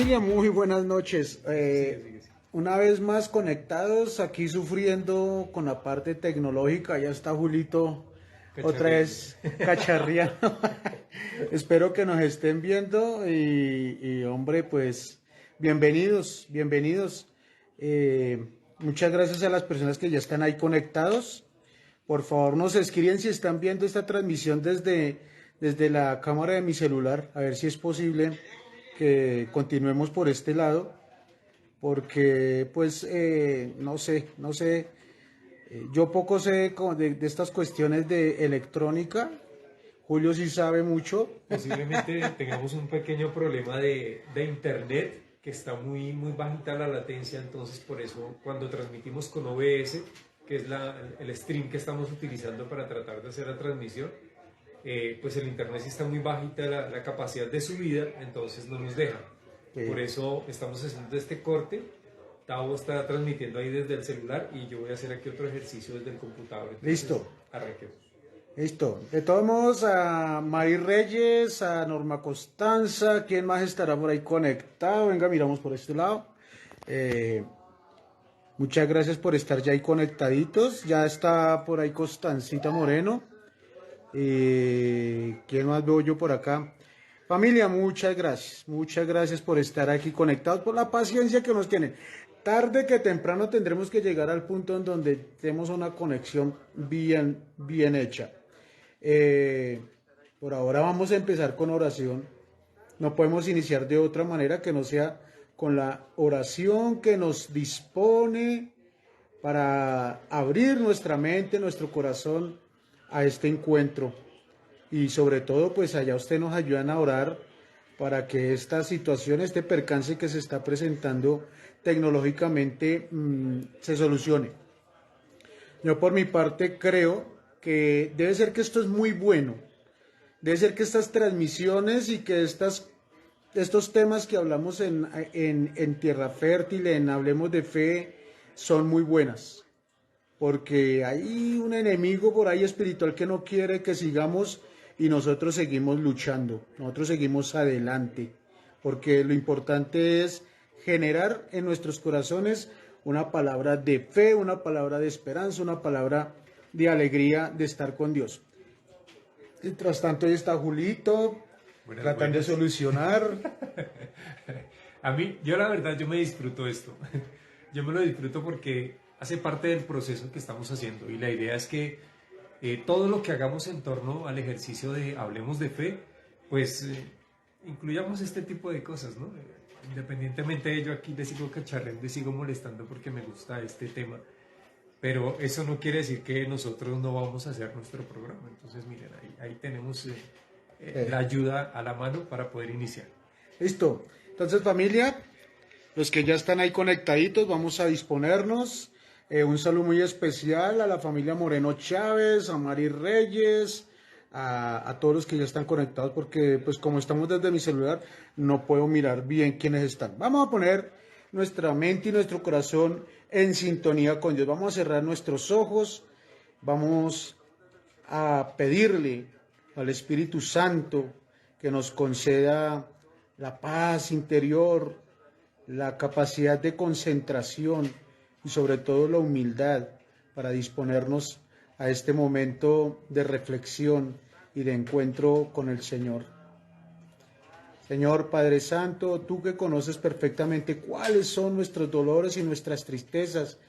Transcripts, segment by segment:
familia? Muy buenas noches. Una vez más conectados, aquí sufriendo con la parte tecnológica. Ya está Julito otra vez cacharreando. Espero que nos estén viendo y, hombre, pues bienvenidos, bienvenidos. Muchas gracias a las personas que ya están ahí conectados. Por favor, nos escriben si están viendo esta transmisión desde la cámara de mi celular, a ver si es posible que continuemos por este lado, porque pues no sé, yo poco sé de estas cuestiones de electrónica. Julio sí sabe mucho. Posiblemente tengamos un pequeño problema de internet, que está muy bajita la latencia, entonces por eso cuando transmitimos con OBS, que es el stream que estamos utilizando para tratar de hacer la transmisión, pues el internet sí está muy bajita la capacidad de subida, entonces no nos deja. Por eso estamos haciendo este corte. Tavo está transmitiendo ahí desde el celular y yo voy a hacer aquí otro ejercicio desde el computador. Entonces, Listo. Arranquemos. Listo. De todos modos, a Mari Reyes, a Norma Costanza, ¿quién más estará por ahí conectado? Venga, miramos por este lado. Muchas gracias por estar ya ahí conectaditos. Ya está por ahí Constancita Moreno. ¿Quién más veo yo por acá? Familia, muchas gracias. Muchas gracias por estar aquí conectados, por la paciencia que nos tienen. Tarde que temprano tendremos que llegar al punto en donde tenemos una conexión bien hecha. Por ahora vamos a empezar con oración. No podemos iniciar de otra manera que no sea con la oración que nos dispone para abrir nuestra mente, nuestro corazón a este encuentro. Y sobre todo, pues allá usted nos ayudan a orar para que esta situación, este percance que se está presentando tecnológicamente, se solucione. Yo por mi parte creo que debe ser que esto es muy bueno. Debe ser que estas transmisiones y que estos temas que hablamos en Tierra Fértil, en Hablemos de Fe, son muy buenas. Porque hay un enemigo por ahí espiritual que no quiere que sigamos y nosotros seguimos luchando, nosotros seguimos adelante. Porque lo importante es generar en nuestros corazones una palabra de fe, una palabra de esperanza, una palabra de alegría de estar con Dios. Mientras tanto, ahí está Julito, tratando de solucionar. A mí, yo la verdad, yo me disfruto esto. Yo me lo disfruto porque hace parte del proceso que estamos haciendo y la idea es que todo lo que hagamos en torno al ejercicio de Hablemos de Fe, pues incluyamos este tipo de cosas, ¿no? Independientemente de ello, aquí le sigo cacharreando y sigo molestando porque me gusta este tema. Pero eso no quiere decir que nosotros no vamos a hacer nuestro programa. Entonces, miren, ahí tenemos la ayuda a la mano para poder iniciar. Listo. Entonces, familia, los que ya están ahí conectaditos, vamos a disponernos. Un saludo muy especial a la familia Moreno Chávez, a Mari Reyes, a todos los que ya están conectados, porque pues como estamos desde mi celular, no puedo mirar bien quiénes están. Vamos a poner nuestra mente y nuestro corazón en sintonía con Dios. Vamos a cerrar nuestros ojos, vamos a pedirle al Espíritu Santo que nos conceda la paz interior, la capacidad de concentración y sobre todo la humildad para disponernos a este momento de reflexión y de encuentro con el Señor. Señor Padre Santo, tú que conoces perfectamente cuáles son nuestros dolores y nuestras tristezas,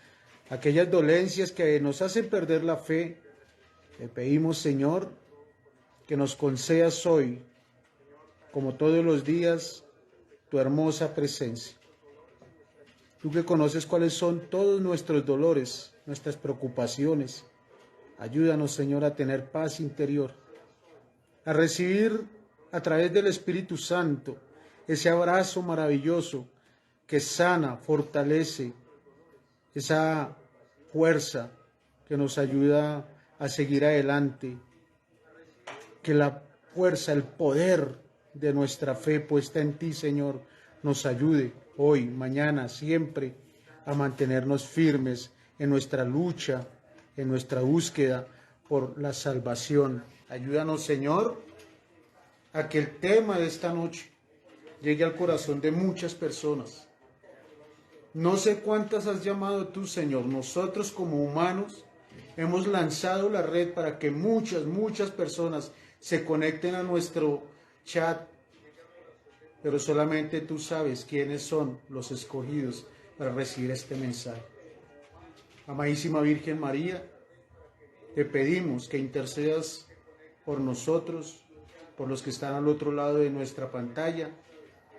aquellas dolencias que nos hacen perder la fe, te pedimos, Señor, que nos concedas hoy, como todos los días, tu hermosa presencia. Tú que conoces cuáles son todos nuestros dolores, nuestras preocupaciones, ayúdanos, Señor, a tener paz interior, a recibir a través del Espíritu Santo ese abrazo maravilloso que sana, fortalece, esa fuerza que nos ayuda a seguir adelante, que la fuerza, el poder de nuestra fe puesta en ti, Señor, nos ayude hoy, mañana, siempre a mantenernos firmes en nuestra lucha, en nuestra búsqueda por la salvación. Ayúdanos, Señor, a que el tema de esta noche llegue al corazón de muchas personas. No sé cuántas has llamado tú, Señor. Nosotros como humanos hemos lanzado la red para que muchas personas se conecten a nuestro chat, pero solamente tú sabes quiénes son los escogidos para recibir este mensaje. Amadísima Virgen María, te pedimos que intercedas por nosotros, por los que están al otro lado de nuestra pantalla,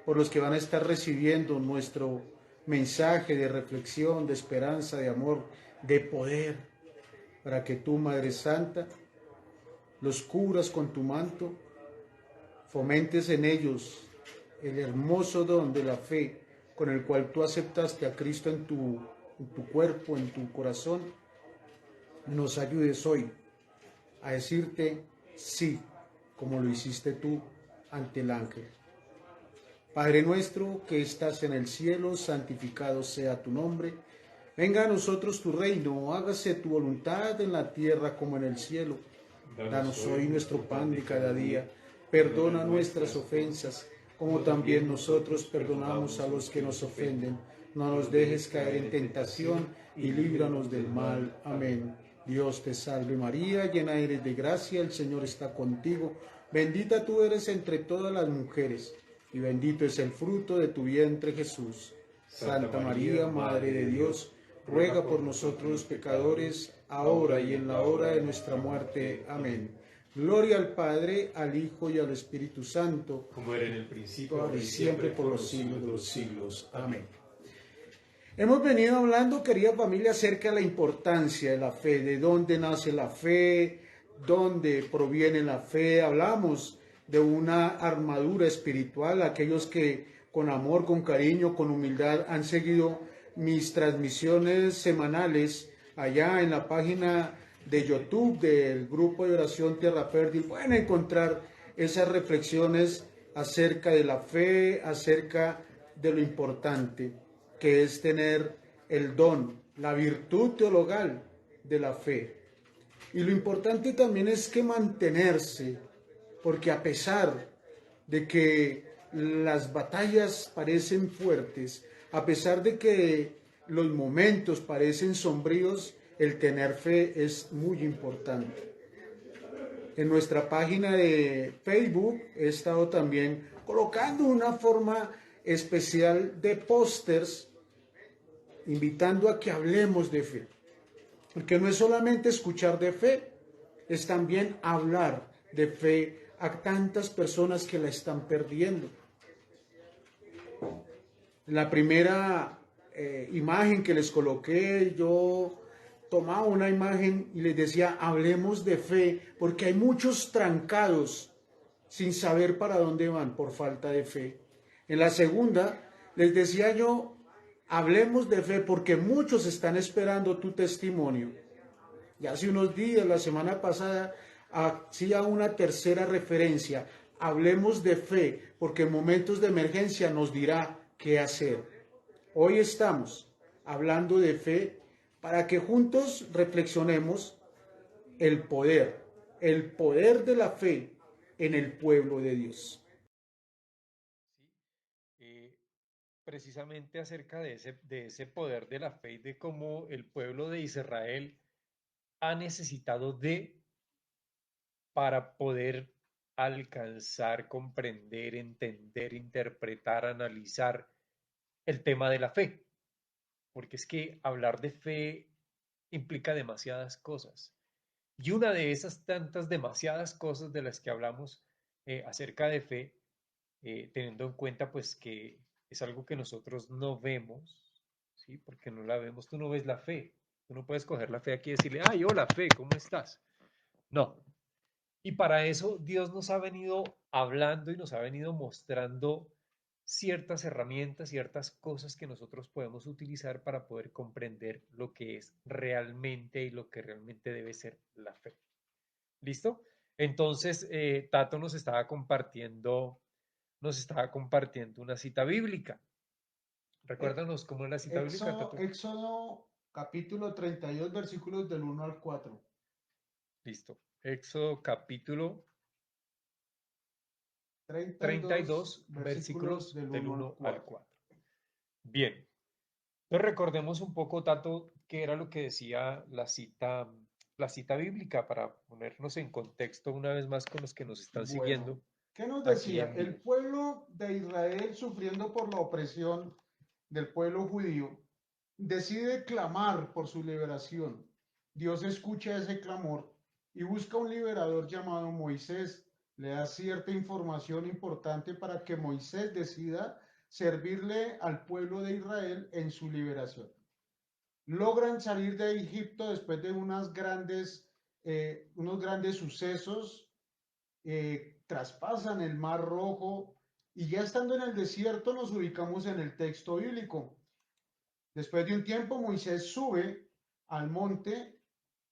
por los que van a estar recibiendo nuestro mensaje de reflexión, de esperanza, de amor, de poder, para que tú, Madre Santa, los cubras con tu manto, fomentes en ellos el hermoso don de la fe con el cual tú aceptaste a Cristo en tu cuerpo, en tu corazón. Nos ayudes hoy a decirte sí, como lo hiciste tú ante el ángel. Padre nuestro que estás en el cielo, santificado sea tu nombre. Venga a nosotros tu reino, hágase tu voluntad en la tierra como en el cielo. Danos hoy nuestro pan de cada día. Perdona nuestras ofensas, como también nosotros perdonamos a los que nos ofenden. No nos dejes caer en tentación y líbranos del mal. Amén. Dios te salve María, llena eres de gracia, el Señor está contigo. Bendita tú eres entre todas las mujeres, y bendito es el fruto de tu vientre Jesús. Santa María, Madre de Dios, ruega por nosotros los pecadores, ahora y en la hora de nuestra muerte. Amén. Gloria al Padre, al Hijo y al Espíritu Santo, como era en el principio, ahora y siempre, por los siglos de los siglos. Amén. Amén. Hemos venido hablando, querida familia, acerca de la importancia de la fe, de dónde nace la fe, dónde proviene la fe. Hablamos de una armadura espiritual, aquellos que con amor, con cariño, con humildad han seguido mis transmisiones semanales allá en la página de YouTube del grupo de oración Tierra Fértil. Pueden encontrar esas reflexiones acerca de la fe, acerca de lo importante que es tener el don, la virtud teologal de la fe. Y lo importante también es que mantenerse, porque a pesar de que las batallas parecen fuertes, a pesar de que los momentos parecen sombríos, el tener fe es muy importante. En nuestra página de Facebook he estado también colocando una forma especial de pósters invitando a que hablemos de fe, porque no es solamente escuchar de fe, es también hablar de fe a tantas personas que la están perdiendo. La primera imagen que les coloqué, yo tomaba una imagen y les decía, hablemos de fe, porque hay muchos trancados sin saber para dónde van por falta de fe. En la segunda, les decía yo, hablemos de fe porque muchos están esperando tu testimonio. Y hace unos días, la semana pasada, hacía una tercera referencia. Hablemos de fe porque en momentos de emergencia nos dirá qué hacer. Hoy estamos hablando de fe para que juntos reflexionemos el poder de la fe en el pueblo de Dios. ¿Sí? Precisamente acerca de ese poder de la fe y de cómo el pueblo de Israel ha necesitado para poder alcanzar, comprender, entender, interpretar, analizar el tema de la fe. Porque es que hablar de fe implica demasiadas cosas. Y una de esas tantas demasiadas cosas de las que hablamos acerca de fe, teniendo en cuenta pues que es algo que nosotros no vemos, ¿sí? Porque no la vemos, tú no ves la fe. Tú no puedes coger la fe aquí y decirle, ay, hola fe, ¿cómo estás? No. Y para eso Dios nos ha venido hablando y nos ha venido mostrando ciertas herramientas, ciertas cosas que nosotros podemos utilizar para poder comprender lo que es realmente y lo que realmente debe ser la fe. ¿Listo? Entonces, Tato nos estaba compartiendo una cita bíblica. Recuérdanos cómo es la cita bíblica, Tato. Éxodo capítulo 32, versículos del 1 al 4. Listo. Éxodo capítulo 32 32 versículos versículos del del 1 al 1 al 4. 4. Bien, entonces recordemos un poco, Tato, qué era lo que decía la cita bíblica para ponernos en contexto una vez más con los que nos están Bueno, siguiendo ¿qué nos aquí decía? en El vivo. pueblo de Israel, sufriendo por la opresión del pueblo judío, decide clamar por su liberación. Dios escucha ese clamor y busca un liberador llamado Moisés. Le da cierta información importante para que Moisés decida servirle al pueblo de Israel en su liberación. Logran salir de Egipto después de unos grandes sucesos, traspasan el Mar Rojo y ya estando en el desierto nos ubicamos en el texto bíblico. Después de un tiempo Moisés sube al monte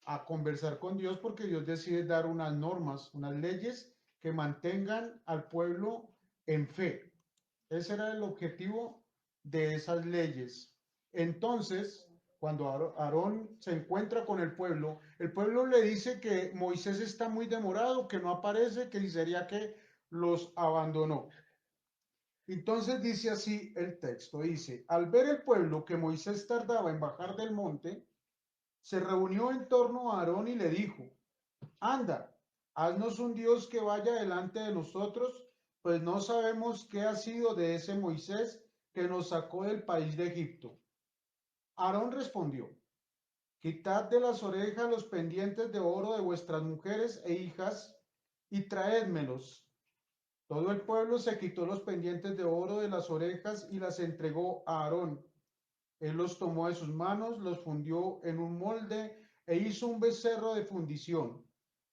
a conversar con Dios porque Dios decide dar unas normas, unas leyes que mantengan al pueblo en fe. Ese era el objetivo de esas leyes. Entonces, cuando Aarón se encuentra con el pueblo le dice que Moisés está muy demorado, que no aparece, que sería que los abandonó. Entonces dice así el texto, dice, al ver el pueblo que Moisés tardaba en bajar del monte, se reunió en torno a Aarón y le dijo, anda, haznos un Dios que vaya delante de nosotros, pues no sabemos qué ha sido de ese Moisés que nos sacó del país de Egipto. Aarón respondió, quitad de las orejas los pendientes de oro de vuestras mujeres e hijas y traédmelos. Todo el pueblo se quitó los pendientes de oro de las orejas y las entregó a Aarón. Él los tomó de sus manos, los fundió en un molde e hizo un becerro de fundición.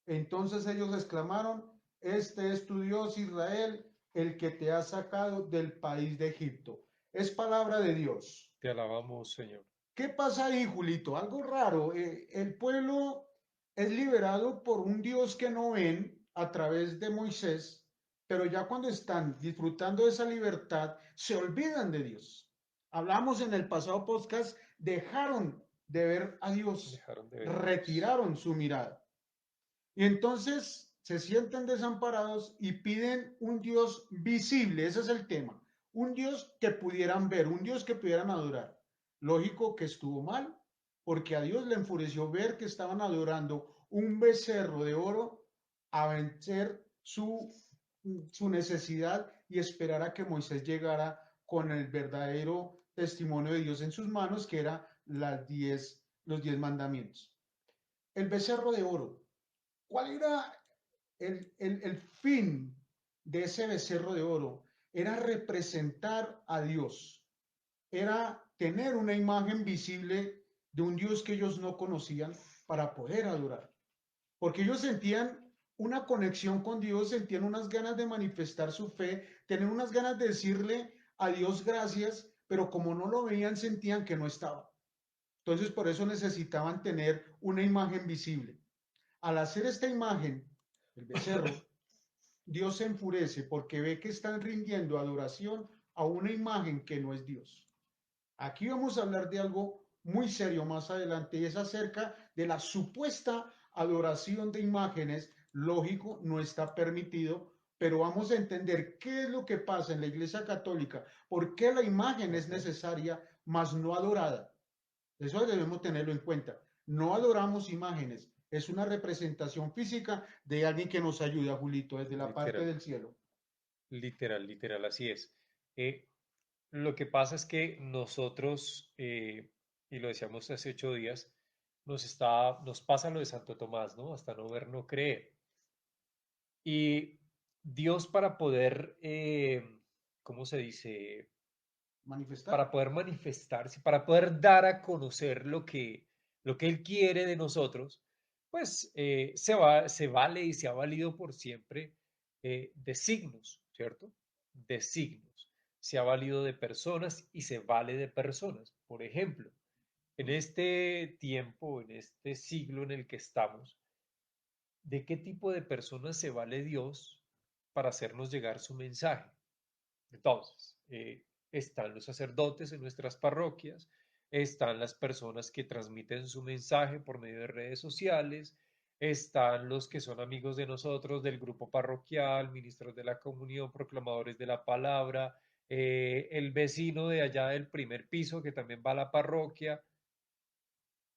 Entonces ellos exclamaron, este es tu Dios Israel, el que te ha sacado del país de Egipto. Es palabra de Dios. Te alabamos, Señor. ¿Qué pasa ahí, Julito? Algo raro. El pueblo es liberado por un Dios que no ven a través de Moisés, pero ya cuando están disfrutando de esa libertad, se olvidan de Dios. Hablamos en el pasado podcast, dejaron de ver a Dios, Dejaron de ver a Dios. retiraron su mirada. Y entonces se sienten desamparados y piden un Dios visible, ese es el tema, un Dios que pudieran ver, un Dios que pudieran adorar. Lógico que estuvo mal, porque a Dios le enfureció ver que estaban adorando un becerro de oro a vencer su necesidad y esperar a que Moisés llegara con el verdadero testimonio de Dios en sus manos, que era los 10 mandamientos. El becerro de oro. ¿Cuál era el fin de ese becerro de oro? Era representar a Dios, era tener una imagen visible de un Dios que ellos no conocían para poder adorar, porque ellos sentían una conexión con Dios, sentían unas ganas de manifestar su fe, tenían unas ganas de decirle a Dios gracias, pero como no lo veían, sentían que no estaba. Entonces, por eso necesitaban tener una imagen visible. Al hacer esta imagen, el becerro, Dios se enfurece porque ve que están rindiendo adoración a una imagen que no es Dios. Aquí vamos a hablar de algo muy serio más adelante y es acerca de la supuesta adoración de imágenes. Lógico, no está permitido, pero vamos a entender qué es lo que pasa en la Iglesia Católica, por qué la imagen es Ajá. necesaria, mas no adorada. Eso debemos tenerlo en cuenta. No adoramos imágenes, es una representación física de alguien que nos ayuda, Julito, desde la parte Literal, del cielo. literal, así es. Eh, lo que pasa es que nosotros, y lo decíamos hace 8 días, nos pasa lo de Santo Tomás, ¿no? Hasta no ver, no creer. Y Dios para poder, ¿cómo se dice? Manifestar. Para poder manifestarse, para poder dar a conocer lo que Él quiere de nosotros, pues se vale y se ha valido por siempre de signos, ¿cierto? De signos. Se ha valido de personas y se vale de personas. Por ejemplo, en este tiempo, en este siglo en el que estamos, ¿de qué tipo de personas se vale Dios para hacernos llegar su mensaje? Entonces, están los sacerdotes en nuestras parroquias, están las personas que transmiten su mensaje por medio de redes sociales, están los que son amigos de nosotros, del grupo parroquial, ministros de la comunión, proclamadores de la palabra, el vecino de allá del primer piso que también va a la parroquia.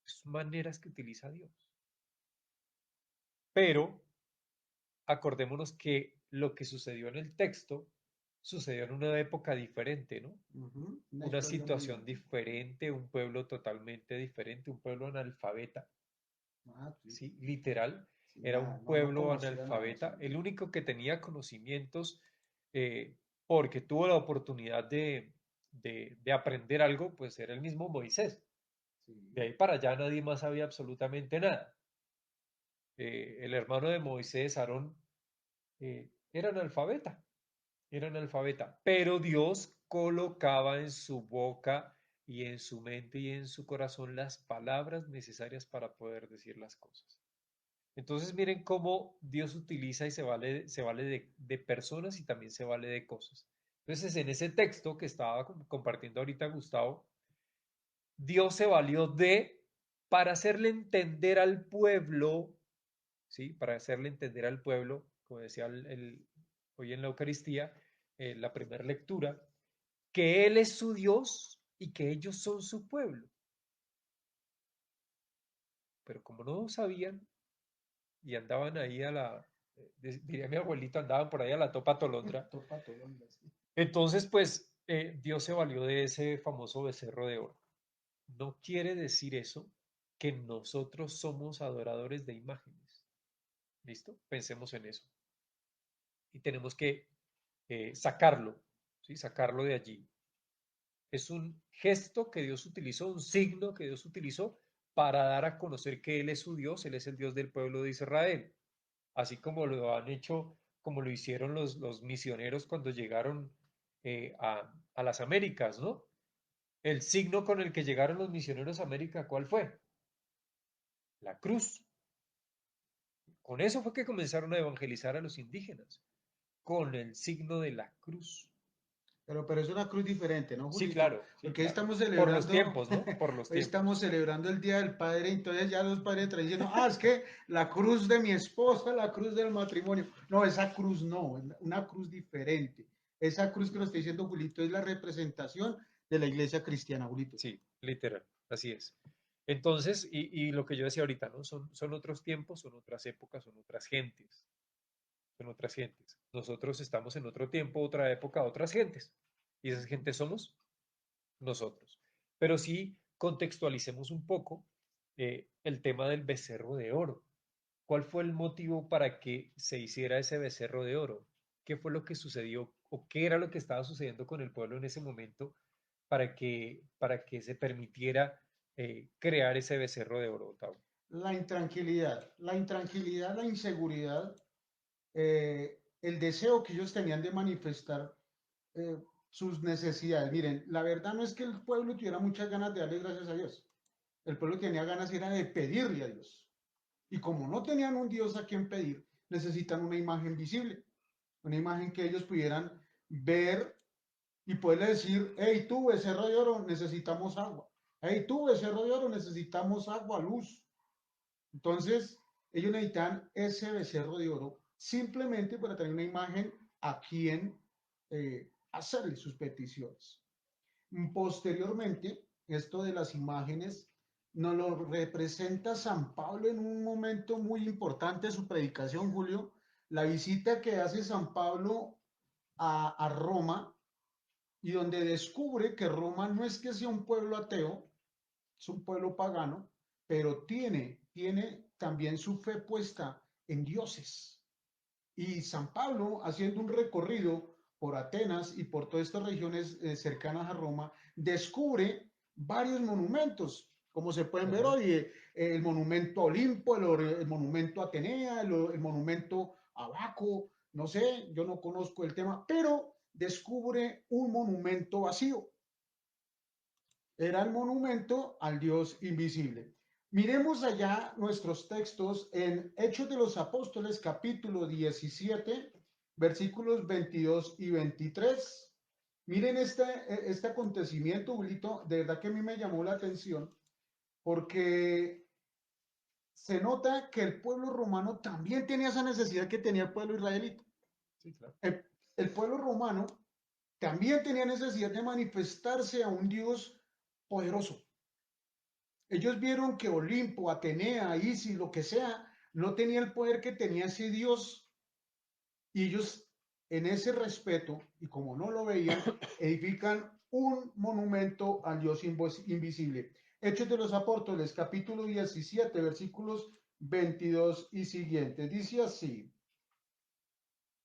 Son maneras que utiliza Dios. Pero acordémonos que lo que sucedió en el texto sucedió en una época diferente, ¿no? Ujú, una Una historia muy situación larga. diferente, un pueblo totalmente diferente, un pueblo analfabeta, Ah, sí, ¿sí? Literal, sí, era nada, un no pueblo conocía nada, analfabeta, sí, el único que tenía conocimientos porque tuvo la oportunidad de aprender algo, pues era el mismo Moisés. De sí. ahí para allá nadie más sabía absolutamente nada. El hermano de Moisés, Aarón, era analfabeta, era analfabeta, pero Dios colocaba en su boca y en su mente y en su corazón las palabras necesarias para poder decir las cosas. Entonces miren cómo Dios utiliza y se vale de personas y también se vale de cosas. Entonces en ese texto que estaba compartiendo ahorita Gustavo, Dios se valió para hacerle entender al pueblo, ¿sí? Para hacerle entender al pueblo, como decía hoy en la Eucaristía, la primera lectura, que Él es su Dios y que ellos son su pueblo. Pero como no sabían y andaban ahí diría mi abuelito, andaban por ahí a la topa tolondra, Topa Tolonda, sí. entonces pues Dios se valió de ese famoso becerro de oro. No quiere decir eso que nosotros somos adoradores de imágenes. ¿Listo? Pensemos en eso. Y tenemos que sacarlo, ¿sí? Sacarlo de allí. Es un gesto que Dios utilizó, un signo que Dios utilizó para dar a conocer que Él es su Dios, Él es el Dios del pueblo de Israel. Así como lo han hecho, como lo hicieron los misioneros cuando llegaron a las Américas, ¿no? El signo con el que llegaron los misioneros a América, ¿cuál fue? La cruz. Con eso fue que comenzaron a evangelizar a los indígenas, con el signo de la cruz. Pero es una cruz diferente, ¿no, Sí, Julito? claro, sí, Porque hoy claro. estamos Por los celebrando, tiempos, ¿no? Por los hoy estamos tiempos. celebrando el Día del Padre, entonces ya los padres están diciendo, ah, es que la cruz de mi esposa, la cruz del matrimonio. No, esa cruz no, es una cruz diferente. Esa cruz que nos está diciendo Julito es la representación de la iglesia cristiana, Julito. Sí, literal, así es. Entonces, y lo que yo decía ahorita, ¿no? Son otros tiempos, son otras épocas, son otras gentes, son otras gentes. Nosotros estamos en otro tiempo, otra época, otras gentes. Y esas gentes somos nosotros. Pero sí contextualicemos un poco el tema del becerro de oro. ¿Cuál fue el motivo para que se hiciera ese becerro de oro? ¿Qué fue lo que sucedió o qué era lo que estaba sucediendo con el pueblo en ese momento para que se permitiera crear ese becerro de oro, Otavo? La intranquilidad, la inseguridad, el deseo que ellos tenían de manifestar eh, sus necesidades. Miren, la verdad no es que el pueblo tuviera muchas ganas de darle gracias a Dios. El pueblo tenía ganas era de pedirle a Dios. Y como no tenían un Dios a quien pedir, necesitan una imagen visible, una imagen que ellos pudieran ver y poderle decir, hey, tú, becerro de oro, necesitamos agua. Hey, tú, becerro de oro, necesitamos agua, luz. Entonces, ellos necesitan ese becerro de oro simplemente para tener una imagen a quien hacerle sus peticiones. Posteriormente, esto de las imágenes nos lo representa San Pablo en un momento muy importante de su predicación, Julio, la visita que hace San Pablo a Roma y donde descubre que Roma no es que sea un pueblo ateo, es un pueblo pagano, pero tiene también su fe puesta en dioses. Y San Pablo, haciendo un recorrido por Atenas y por todas estas regiones cercanas a Roma, descubre varios monumentos, como se pueden ver Ajá. hoy, el monumento a Olimpo, el monumento a Atenea, el monumento a Baco, no sé, yo no conozco el tema, pero descubre un monumento vacío. Era el monumento al Dios invisible. Miremos allá nuestros textos en Hechos de los Apóstoles, capítulo 17, versículos 22 y 23. Miren este acontecimiento, Julito, de verdad que a mí me llamó la atención, porque se nota que el pueblo romano también tenía esa necesidad que tenía el pueblo israelita. Sí, claro. El pueblo romano también tenía necesidad de manifestarse a un Dios poderoso. Ellos vieron que Olimpo, Atenea, Isis, lo que sea, no tenía el poder que tenía ese Dios. Y ellos, en ese respeto, y como no lo veían, edifican un monumento al Dios invisible. Hechos de los Apóstoles, capítulo 17, versículos 22 y siguientes. Dice así,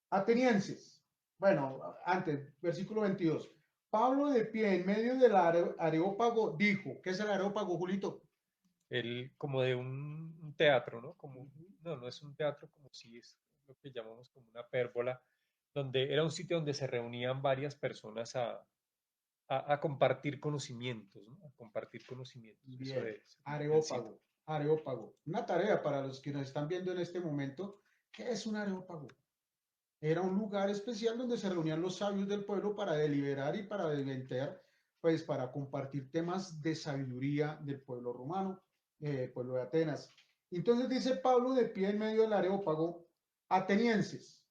atenienses, bueno, antes, versículo 22. Pablo de pie en medio del areópago dijo, ¿qué es el areópago, Julito? Como de un teatro, ¿no? Como, no, no es un teatro, como si es lo que llamamos como una pérgola, donde era un sitio donde se reunían varias personas a compartir conocimientos, ¿no? A compartir conocimientos. Eso Bien, es el sitio. areópago, areópago. Una tarea para los que nos están viendo en este momento, ¿qué es un areópago? Era un lugar especial donde se reunían los sabios del pueblo para deliberar y para debatir, pues para compartir temas de sabiduría del pueblo romano, pueblo de Atenas. Entonces dice Pablo de pie en medio del areópago, atenienses,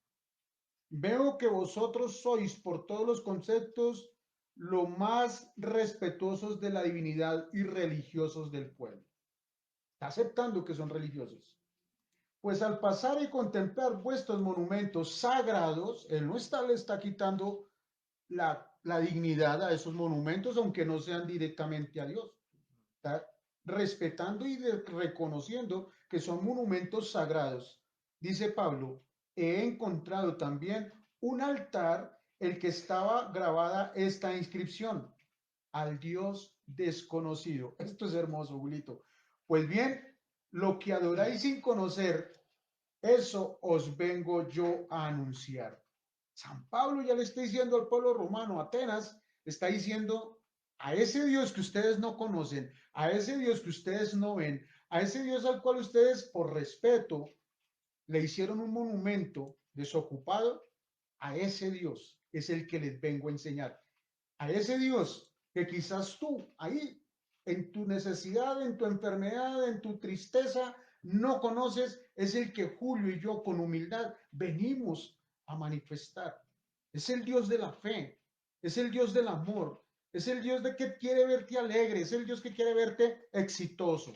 veo que vosotros sois por todos los conceptos lo más respetuosos de la divinidad y religiosos del pueblo. Está aceptando que son religiosos. Pues al pasar y contemplar vuestros monumentos sagrados, él no está, le está quitando la dignidad a esos monumentos, aunque no sean directamente a Dios. Está respetando y reconociendo que son monumentos sagrados. Dice Pablo, he encontrado también un altar el que estaba grabada esta inscripción, al Dios desconocido. Esto es hermoso, Julito. Pues bien, lo que adoráis sin conocer, eso os vengo yo a anunciar. San Pablo ya le está diciendo al pueblo romano, Atenas, le está diciendo a ese Dios que ustedes no conocen, a ese Dios que ustedes no ven, a ese Dios al cual ustedes por respeto le hicieron un monumento desocupado, a ese Dios es el que les vengo a enseñar. A ese Dios que quizás tú ahí, en tu necesidad, en tu enfermedad, en tu tristeza, no conoces, es el que Julio y yo con humildad venimos a manifestar. Es el Dios de la fe, es el Dios del amor, es el Dios de que quiere verte alegre, es el Dios que quiere verte exitoso.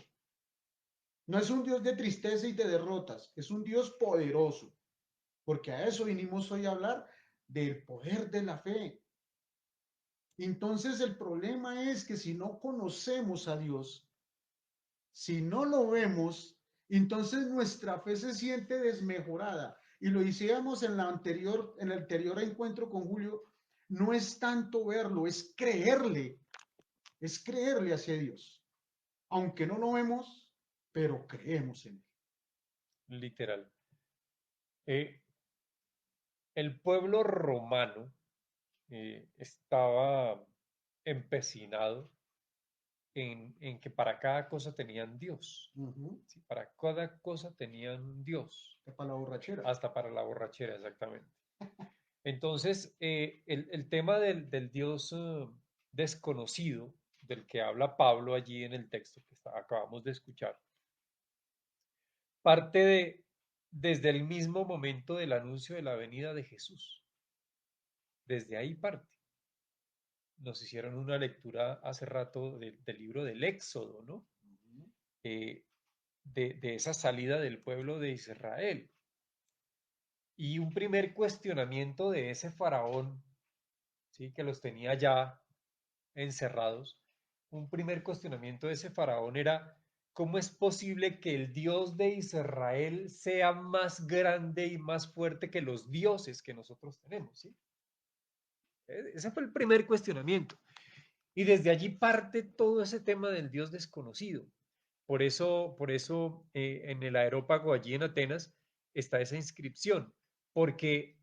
No es un Dios de tristeza y de derrotas, es un Dios poderoso, porque a eso vinimos hoy a hablar del poder de la fe. Entonces el problema es que si no conocemos a Dios, si no lo vemos, entonces nuestra fe se siente desmejorada. Y lo decíamos en el anterior encuentro con Julio, no es tanto verlo, es creerle hacia Dios. Aunque no lo vemos, pero creemos en él. Literal. Eh, el pueblo romano estaba empecinado en que para cada cosa tenían Dios. Ujú. ¿Sí? Para cada cosa tenían un Dios. Para la borrachera. Hasta para la borrachera, exactamente. Entonces, el tema del Dios desconocido, del que habla Pablo allí en el texto que acabamos de escuchar, parte desde el mismo momento del anuncio de la venida de Jesús. Desde ahí parte. Nos hicieron una lectura hace rato del libro del Éxodo, ¿no? Ujú. Eh, de esa salida del pueblo de Israel. Y un primer cuestionamiento de ese faraón, ¿sí? Que los tenía ya encerrados. Un primer cuestionamiento de ese faraón era, ¿cómo es posible que el Dios de Israel sea más grande y más fuerte que los dioses que nosotros tenemos? ¿Sí? Ese fue el primer cuestionamiento. Y desde allí parte todo ese tema del Dios desconocido. Por eso en el aerópago allí en Atenas está esa inscripción, porque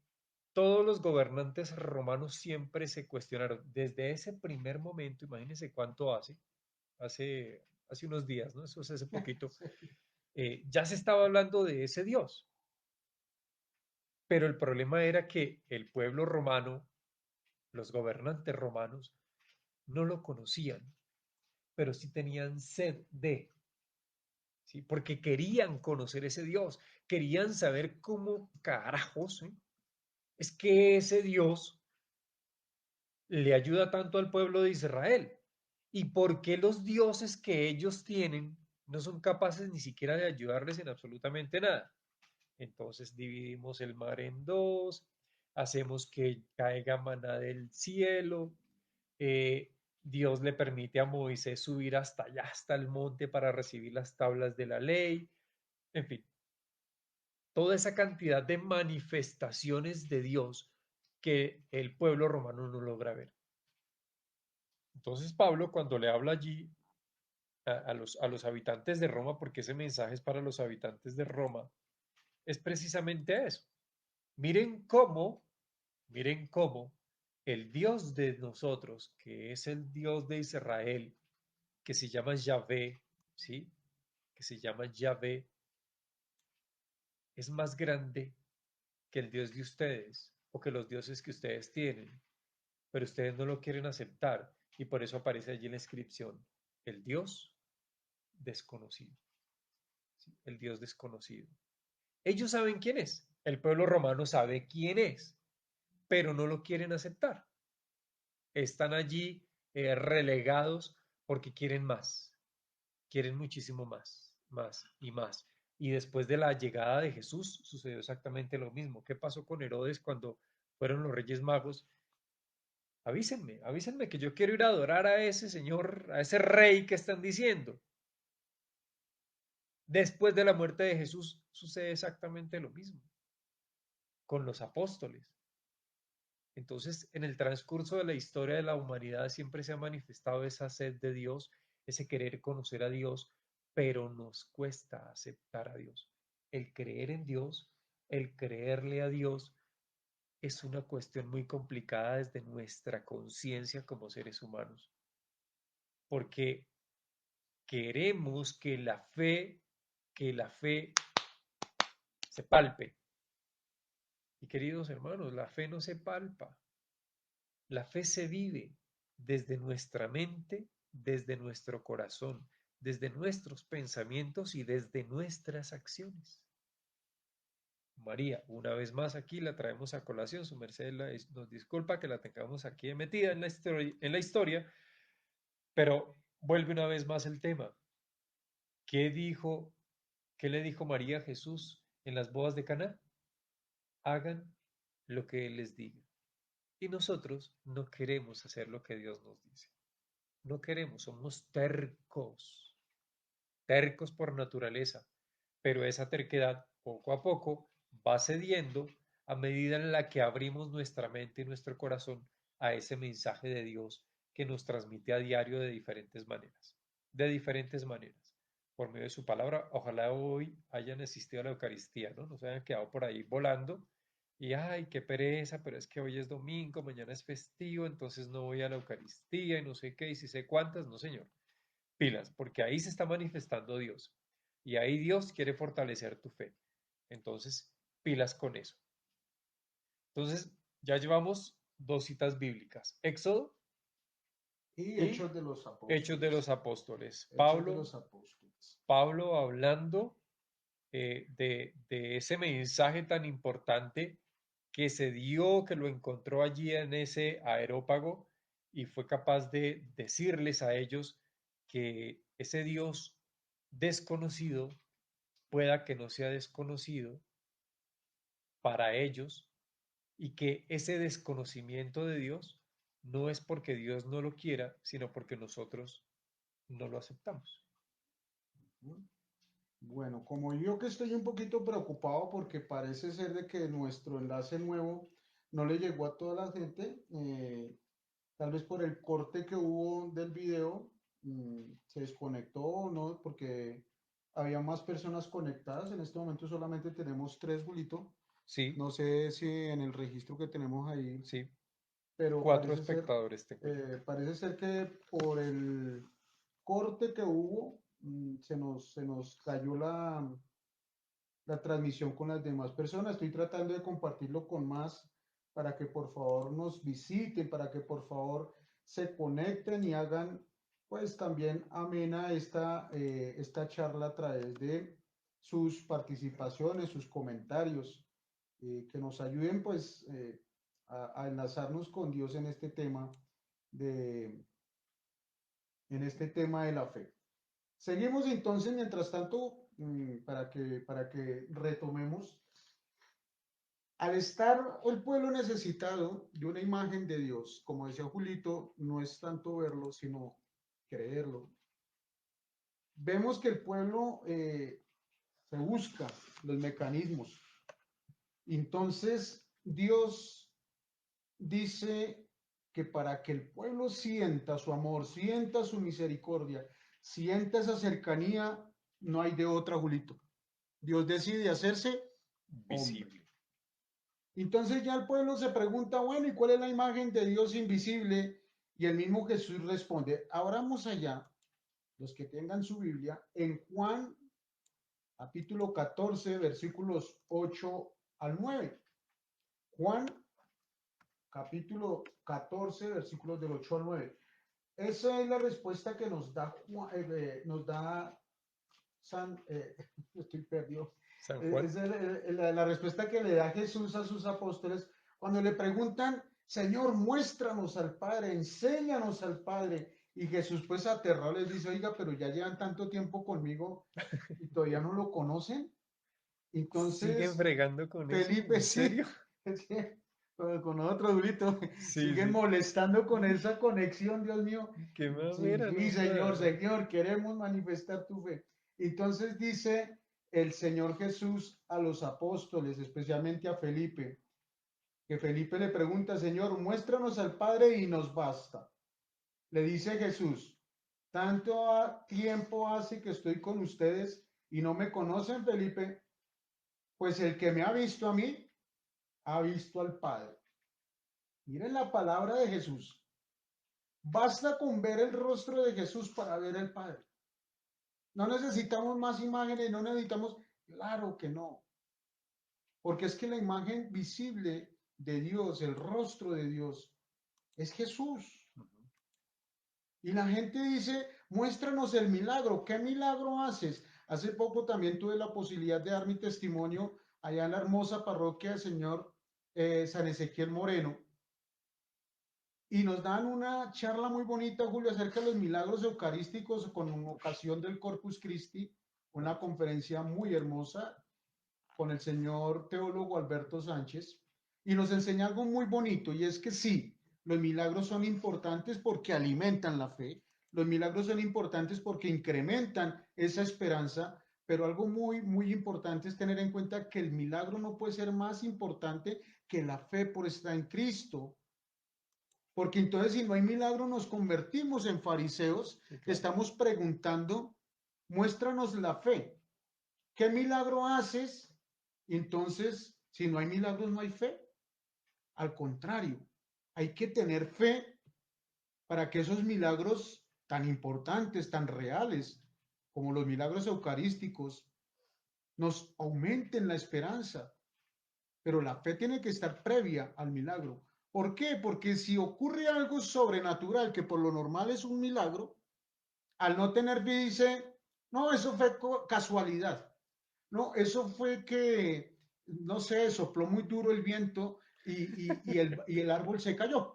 todos los gobernantes romanos siempre se cuestionaron desde ese primer momento, imagínense cuánto hace unos días, ¿no? Eso es hace poquito, ya se estaba hablando de ese Dios, pero el problema era que el pueblo romano, los gobernantes romanos, no lo conocían, pero sí tenían sed de. ¿sí? Porque querían conocer ese Dios, querían saber cómo carajos, ¿sí? Es que ese Dios le ayuda tanto al pueblo de Israel. ¿Y por qué los dioses que ellos tienen no son capaces ni siquiera de ayudarles en absolutamente nada? Entonces dividimos el mar en dos, hacemos que caiga maná del cielo, Dios le permite a Moisés subir hasta allá, hasta el monte para recibir las tablas de la ley, en fin, toda esa cantidad de manifestaciones de Dios que el pueblo romano no logra ver. Entonces Pablo, cuando le habla allí a los habitantes de Roma, porque ese mensaje es para los habitantes de Roma, es precisamente eso. Miren cómo, miren cómo el Dios de nosotros, que es el Dios de Israel, que se llama Yahvé, ¿sí? Que se llama Yahvé, es más grande que el Dios de ustedes o que los dioses que ustedes tienen, pero ustedes no lo quieren aceptar y por eso aparece allí en la inscripción, el Dios desconocido, ¿sí? El Dios desconocido. Ellos saben quién es, el pueblo romano sabe quién es, pero no lo quieren aceptar. Están allí relegados porque quieren más, quieren muchísimo más, más y más. Y después de la llegada de Jesús sucedió exactamente lo mismo. ¿Qué pasó con Herodes cuando fueron los Reyes Magos? Avísenme, avísenme que yo quiero ir a adorar a ese señor, a ese rey que están diciendo. Después de la muerte de Jesús sucede exactamente lo mismo con los apóstoles. Entonces, en el transcurso de la historia de la humanidad siempre se ha manifestado esa sed de Dios, ese querer conocer a Dios, pero nos cuesta aceptar a Dios. El creer en Dios, el creerle a Dios, es una cuestión muy complicada desde nuestra conciencia como seres humanos, porque queremos que la fe se palpe. Y queridos hermanos, la fe no se palpa. La fe se vive desde nuestra mente, desde nuestro corazón, desde nuestros pensamientos y desde nuestras acciones. María, una vez más aquí la traemos a colación, su merced nos disculpa que la tengamos aquí metida en la historia, pero vuelve una vez más el tema. ¿Qué dijo, qué le dijo María a Jesús en las bodas de Caná? Hagan lo que Él les diga. Y nosotros no queremos hacer lo que Dios nos dice. No queremos, somos tercos, tercos por naturaleza, pero esa terquedad poco a poco va cediendo a medida en la que abrimos nuestra mente y nuestro corazón a ese mensaje de Dios que nos transmite a diario de diferentes maneras, por medio de su palabra. Ojalá hoy hayan asistido a la Eucaristía, ¿no? No se hayan quedado por ahí volando y, ay, qué pereza, pero es que hoy es domingo, mañana es festivo, entonces no voy a la Eucaristía y no sé qué, y si sé cuántas, no, señor. Pilas, porque ahí se está manifestando Dios y ahí Dios quiere fortalecer tu fe. Entonces, pilas con eso. Entonces, ya llevamos dos citas bíblicas, Éxodo Y y Hechos de los Hechos de los Apóstoles. Apóstoles. Hechos de Pablo, los Apóstoles. Pablo hablando de ese mensaje tan importante que se dio, que lo encontró allí en ese aerópago y fue capaz de decirles a ellos que ese Dios desconocido pueda que no sea desconocido para ellos y que ese desconocimiento de Dios no es porque Dios no lo quiera, sino porque nosotros no lo aceptamos. Bueno, como yo que estoy un poquito preocupado porque parece ser de que nuestro enlace nuevo no le llegó a toda la gente, tal vez por el corte que hubo del video, se desconectó o no, porque había más personas conectadas. En este momento solamente tenemos tres, Julito. Sí, No sé si en el registro que tenemos ahí, sí, pero 4 espectadores tengo yo. parece ser que por el corte que hubo, se nos cayó la transmisión con las demás personas. Estoy tratando de compartirlo con más para que por favor nos visiten, para que por favor se conecten y hagan pues también amena esta charla a través de sus participaciones, sus comentarios, que nos ayuden pues a enlazarnos con Dios de, en este tema de la fe. Seguimos entonces, mientras tanto, para que retomemos. Al estar el pueblo necesitado de una imagen de Dios, como decía Julito, no es tanto verlo, sino creerlo. Vemos que el pueblo se busca los mecanismos. Entonces, Dios dice que para que el pueblo sienta su amor, sienta su misericordia, sienta esa cercanía, no hay de otra, Julito. Dios decide hacerse hombre. Visible. Entonces ya el pueblo se pregunta, bueno, ¿y cuál es la imagen de Dios invisible? Y el mismo Jesús responde, abramos allá, los que tengan su Biblia, en Juan capítulo 14, versículos 8 al 9. Juan capítulo 14, versículos del 8 al 9. Esa es la respuesta que nos da San, estoy perdido. San Juan. Esa es la respuesta que le da Jesús a sus apóstoles cuando le preguntan, Señor, muéstranos al Padre, enséñanos al Padre. Y Jesús pues aterrado les dice, oiga, pero ya llevan tanto tiempo conmigo y todavía no lo conocen. Siguen Entonces, bregando con eso, Felipe, ¿en serio? sí, sí, con otro durito, Sí, siguen sí. molestando con esa conexión, Dios mío. Qué Sí, mamera, sí, no Señor, joda. Señor, queremos manifestar tu fe. Entonces dice el Señor Jesús a los apóstoles, especialmente a Felipe, que Felipe le pregunta, Señor, muéstranos al Padre y nos basta. Le dice Jesús, tiempo hace que estoy con ustedes y no me conocen, Felipe, pues el que me ha visto a mí, ha visto al Padre. Miren la palabra de Jesús. Basta con ver el rostro de Jesús para ver al Padre. No necesitamos más imágenes, no necesitamos, claro que no, porque es que la imagen visible de Dios, el rostro de Dios, es Jesús. Y la gente dice, muéstranos el milagro, ¿qué milagro haces? Hace poco también tuve la posibilidad de dar mi testimonio allá en la hermosa parroquia del Señor San Ezequiel Moreno. Y nos dan una charla muy bonita, Julio, acerca de los milagros eucarísticos con ocasión del Corpus Christi, una conferencia muy hermosa con el señor teólogo Alberto Sánchez, y nos enseña algo muy bonito, y es que sí, los milagros son importantes porque alimentan la fe, los milagros son importantes porque incrementan esa esperanza, pero algo muy, muy importante es tener en cuenta que el milagro no puede ser más importante que la fe por estar en Cristo. Porque entonces si no hay milagro nos convertimos en fariseos, Sí, claro. estamos preguntando, muéstranos la fe. ¿Qué milagro haces? Y entonces, si no hay milagros, no hay fe. Al contrario, hay que tener fe para que esos milagros tan importantes, tan reales, como los milagros eucarísticos, nos aumenten la esperanza. Pero la fe tiene que estar previa al milagro. ¿Por qué? Porque si ocurre algo sobrenatural, que por lo normal es un milagro, al no tener fe dice, no, eso fue casualidad. No, eso fue que, no sé, sopló muy duro el viento y el árbol se cayó.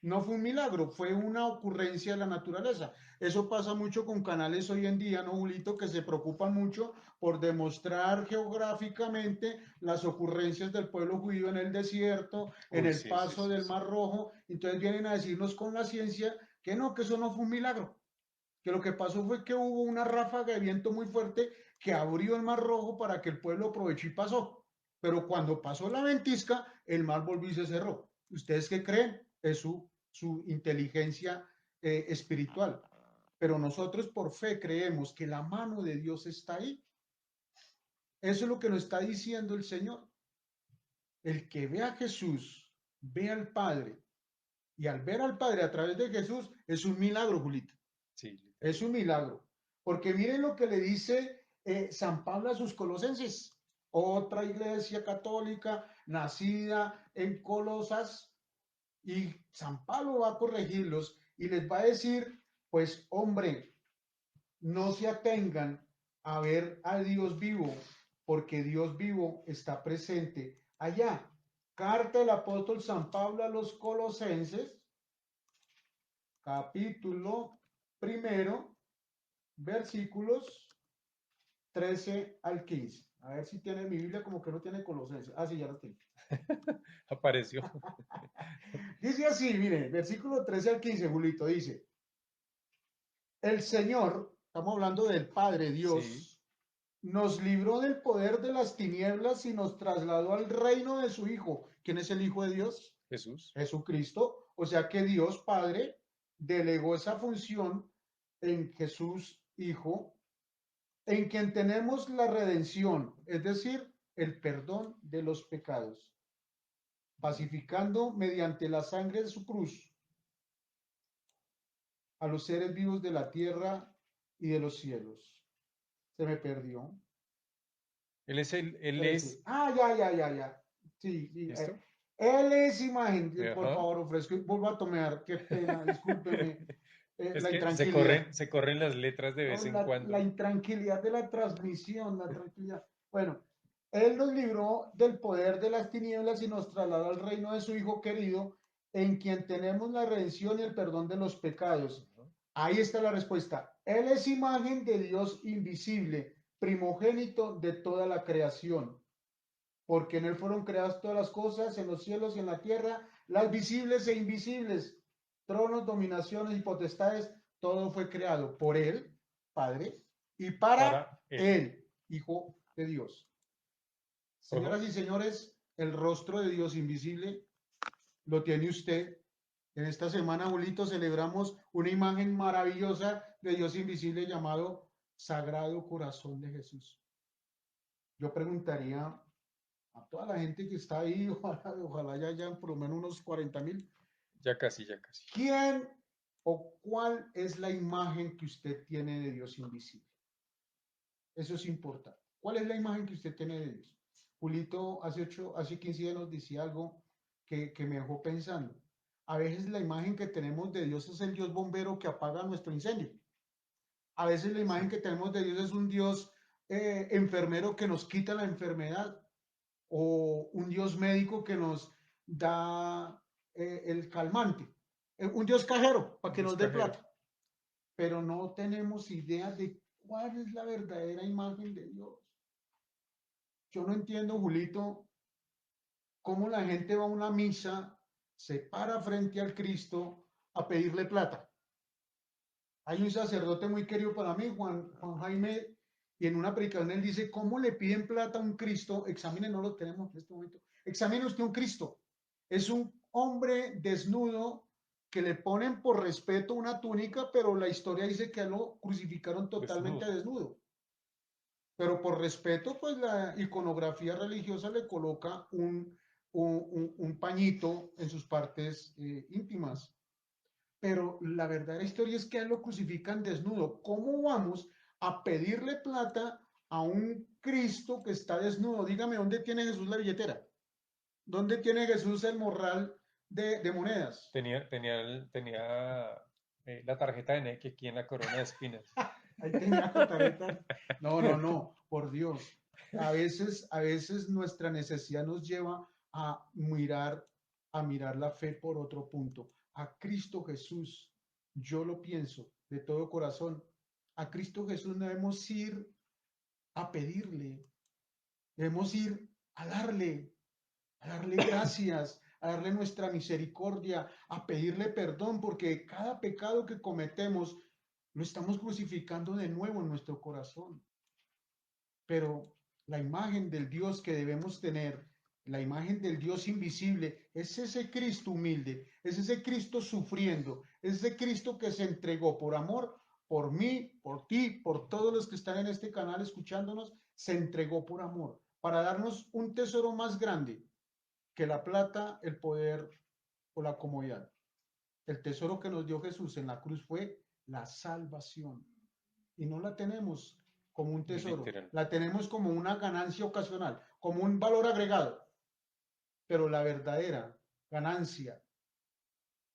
No fue un milagro, fue una ocurrencia de la naturaleza. Eso pasa mucho con canales hoy en día, ¿no, Julito? Que se preocupan mucho por demostrar geográficamente las ocurrencias del pueblo judío en el desierto, en Uy, el sí, sí, paso sí, del sí. Mar Rojo. Entonces vienen a decirnos con la ciencia que no, que eso no fue un milagro, que lo que pasó fue que hubo una ráfaga de viento muy fuerte que abrió el Mar Rojo para que el pueblo aprovechó y pasó. Pero cuando pasó la ventisca, el mar volvió y se cerró. ¿Ustedes qué creen? Es su inteligencia espiritual. Pero nosotros por fe creemos que la mano de Dios está ahí. Eso es lo que nos está diciendo el Señor. El que ve a Jesús, ve al Padre. Y al ver al Padre a través de Jesús, es un milagro, Julita. Sí, Es literal. un milagro. Porque miren lo que le dice San Pablo a sus colosenses. Otra iglesia católica nacida en Colosas. Y San Pablo va a corregirlos y les va a decir Pues hombre, no se atengan a ver a Dios vivo, porque Dios vivo está presente allá. Carta del apóstol San Pablo a los Colosenses, capítulo primero, versículos 13 al 15. A ver si tiene mi Biblia, como que no tiene Colosenses. Ah, sí, ya lo tengo. Apareció. Dice así, mire, versículo 13 al 15, Julito, dice, el Señor, estamos hablando del Padre Sí, Dios, nos libró del poder de las tinieblas y nos trasladó al reino de su Hijo. ¿Quién es el Hijo de Dios? Jesús. Jesucristo. O sea que Dios Padre delegó esa función en Jesús Hijo, en quien tenemos la redención, es decir, el perdón de los pecados, pacificando mediante la sangre de su cruz a los seres vivos de la tierra y de los cielos. Se me perdió. Él Espérese. es, Ah, ya. Sí, sí. ¿listo? Él es imagen. Por Ajá. favor, ofrezco. Vuelvo a tomar. Qué pena. Discúlpeme. Es La que intranquilidad. se corren las letras de No, vez en la cuando. intranquilidad de la transmisión. La tranquilidad. Bueno, Él nos libró del poder de las tinieblas y nos trasladó al reino de su Hijo querido, en quien tenemos la redención y el perdón de los pecados. Ajá. Ahí está la respuesta. Él es imagen de Dios invisible, primogénito de toda la creación, porque en él fueron creadas todas las cosas, en los cielos y en la tierra, las visibles e invisibles, tronos, dominaciones y potestades, todo fue creado por él, Padre, y para Para él. él, Hijo de Dios. Ajá. Señoras y señores, el rostro de Dios invisible lo tiene usted. En esta semana, abuelito, celebramos una imagen maravillosa de Dios invisible llamado Sagrado Corazón de Jesús. Yo preguntaría a toda la gente que está ahí, ojalá ya hayan por lo menos unos 40.000, Ya casi, ya casi. ¿quién o cuál es la imagen que usted tiene de Dios invisible? Eso es importante. ¿Cuál es la imagen que usted tiene de Dios? Julito hace 15 días nos decía algo que me dejó pensando. A veces la imagen que tenemos de Dios es el Dios bombero que apaga nuestro incendio. A veces la imagen Sí. que tenemos de Dios es un Dios enfermero que nos quita la enfermedad, o un Dios médico que nos da el calmante, un Dios cajero para que Dios nos dé cajero. plata, pero no tenemos idea de cuál es la verdadera imagen de Dios. Yo no entiendo, Julito, cómo la gente va a una misa, se para frente al Cristo a pedirle plata. Hay un sacerdote muy querido para mí, Juan Jaime, y en una predicación él dice, ¿cómo le piden plata a un Cristo? Examine, no lo tenemos en este momento. Examine usted un Cristo. Es un hombre desnudo que le ponen por respeto una túnica, pero la historia dice que lo crucificaron totalmente Desnudo. desnudo. Pero por respeto, pues la iconografía religiosa le coloca un pañito en sus partes íntimas. Pero la verdadera historia es que a él lo crucifican desnudo. ¿Cómo vamos a pedirle plata a un Cristo que está desnudo? Dígame, ¿dónde tiene Jesús la billetera? ¿Dónde tiene Jesús el morral de monedas? Tenía la tarjeta de Nike aquí en la corona de espinas. Ahí tenía la tarjeta. No, por Dios. A veces nuestra necesidad nos lleva a mirar la fe por otro punto. A Cristo Jesús, yo lo pienso de todo corazón. A Cristo Jesús debemos ir a pedirle, debemos ir a darle gracias, a darle nuestra misericordia, a pedirle perdón, porque cada pecado que cometemos lo estamos crucificando de nuevo en nuestro corazón. Pero la imagen del Dios que debemos tener, la imagen del Dios invisible, es ese Cristo humilde, es ese Cristo sufriendo, es ese Cristo que se entregó por amor, por mí, por ti, por todos los que están en este canal escuchándonos, se entregó por amor, para darnos un tesoro más grande que la plata, el poder o la comodidad. El tesoro que nos dio Jesús en la cruz fue la salvación. Y no la tenemos como un tesoro, Literal. la tenemos como una ganancia ocasional, como un valor agregado. Pero la verdadera ganancia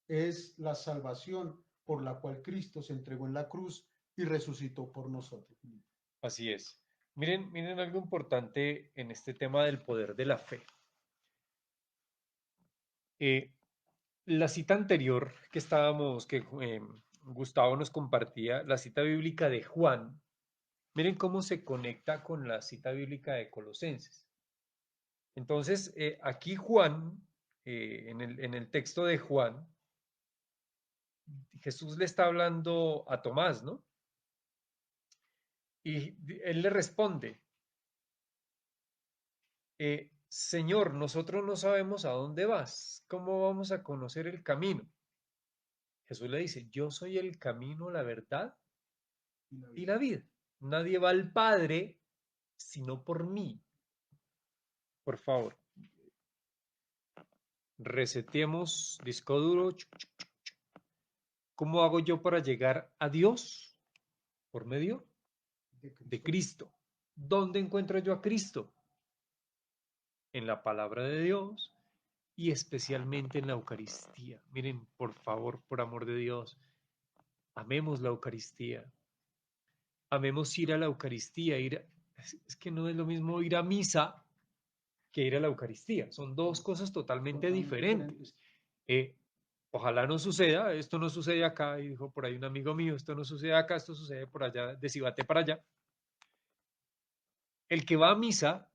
es la salvación por la cual Cristo se entregó en la cruz y resucitó por nosotros. Así es. Miren, miren algo importante en este tema del poder de la fe. Eh, la cita anterior que Gustavo nos compartía, la cita bíblica de Juan, miren cómo se conecta con la cita bíblica de Colosenses. Entonces, aquí Juan, en el texto de Juan, Jesús le está hablando a Tomás, ¿no? Y él le responde, Señor, nosotros no sabemos a dónde vas, ¿cómo vamos a conocer el camino? Jesús le dice, yo soy el camino, la verdad y la vida. Nadie va al Padre sino por mí. Por favor, resetemos disco duro. ¿Cómo hago yo para llegar a Dios? Por medio de Cristo. ¿Dónde encuentro yo a Cristo? En la palabra de Dios y especialmente en la Eucaristía. Miren, por favor, por amor de Dios, amemos la Eucaristía. Amemos ir a la Eucaristía. Es que no es lo mismo ir a misa que ir a la Eucaristía. Son dos cosas totalmente diferentes. Eh, ojalá no suceda, esto no sucede acá, y dijo por ahí un amigo mío, esto no sucede acá, esto sucede por allá, de Cibate para allá. El que va a misa,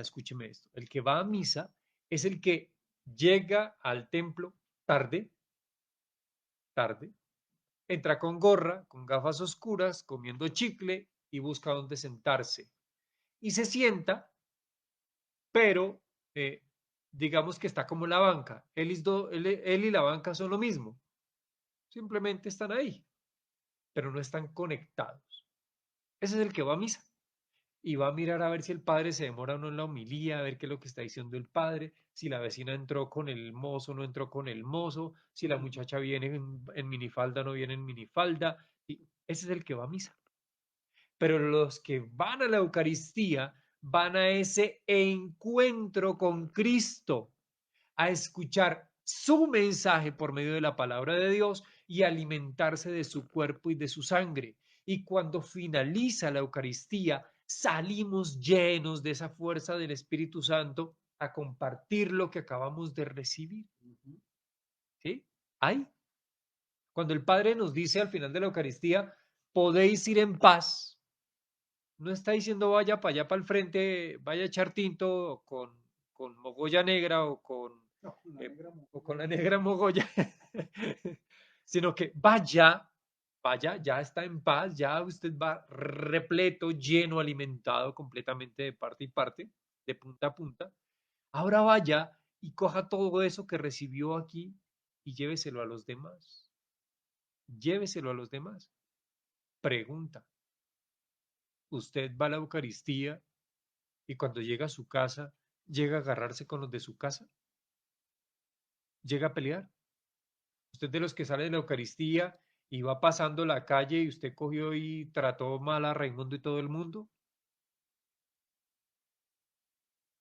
escúcheme esto, el que va a misa es el que llega al templo tarde, tarde, entra con gorra, con gafas oscuras, comiendo chicle y busca dónde sentarse. Y se sienta, pero digamos que está como la banca. Él y la banca son lo mismo. Simplemente están ahí, pero no están conectados. Ese es el que va a misa y va a mirar a ver si el padre se demora o no en la homilía, a ver qué es lo que está diciendo el padre, si la vecina entró con el mozo o no entró con el mozo, si la muchacha viene en minifalda o no viene en minifalda. Y ese es el que va a misa. Pero los que van a la Eucaristía van a ese encuentro con Cristo, a escuchar su mensaje por medio de la palabra de Dios y alimentarse de su cuerpo y de su sangre. Y cuando finaliza la Eucaristía, salimos llenos de esa fuerza del Espíritu Santo a compartir lo que acabamos de recibir. ¿Sí? Ahí. Cuando el Padre nos dice al final de la Eucaristía, podéis ir en paz, no está diciendo vaya para allá para el frente, vaya a echar tinto con mogolla negra No, o con la negra mogolla, sino que vaya, vaya, ya está en paz, ya usted va repleto, lleno, alimentado completamente de parte y parte, de punta a punta. Ahora vaya y coja todo eso que recibió aquí y lléveselo a los demás. Lléveselo a los demás. Pregunta, ¿usted va a la Eucaristía y cuando llega a su casa, llega a agarrarse con los de su casa? ¿Llega a pelear? ¿Usted de los que sale de la Eucaristía y va pasando la calle y usted cogió y trató mal a Raimundo y todo el mundo?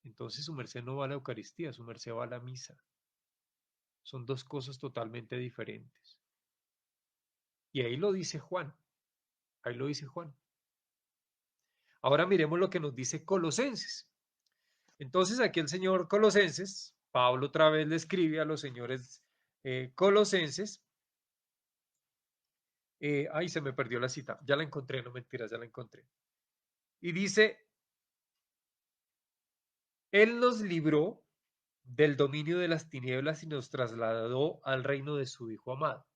Entonces su merced no va a la Eucaristía, su merced va a la misa. Son dos cosas totalmente diferentes. Y ahí lo dice Juan, ahí lo dice Juan. Ahora miremos lo que nos dice Colosenses. Entonces aquí el señor Colosenses, Pablo otra vez le escribe a los señores colosenses. Ay, se me perdió la cita. Ya la encontré, no mentiras, ya la encontré. Y dice, Él nos libró del dominio de las tinieblas y nos trasladó al reino de su Hijo amado,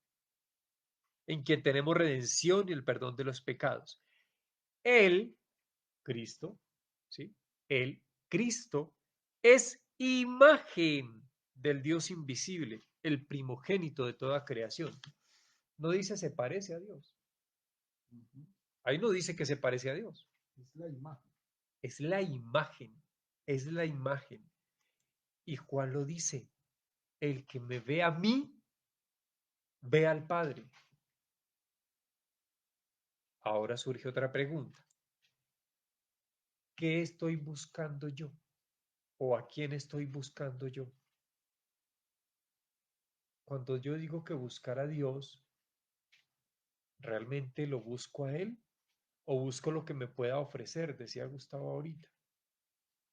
en quien tenemos redención y el perdón de los pecados. Él, Cristo, ¿sí? Él, Cristo, es imagen del Dios invisible, el primogénito de toda creación. No dice se parece a Dios. Ahí no dice que se parece a Dios. Es la imagen. Es la imagen, es la imagen. Y Juan lo dice, el que me ve a mí, ve al Padre. Ahora surge otra pregunta. ¿Qué estoy buscando yo? ¿O a quién estoy buscando yo? Cuando yo digo que buscar a Dios, ¿realmente lo busco a Él o busco lo que me pueda ofrecer? Decía Gustavo ahorita.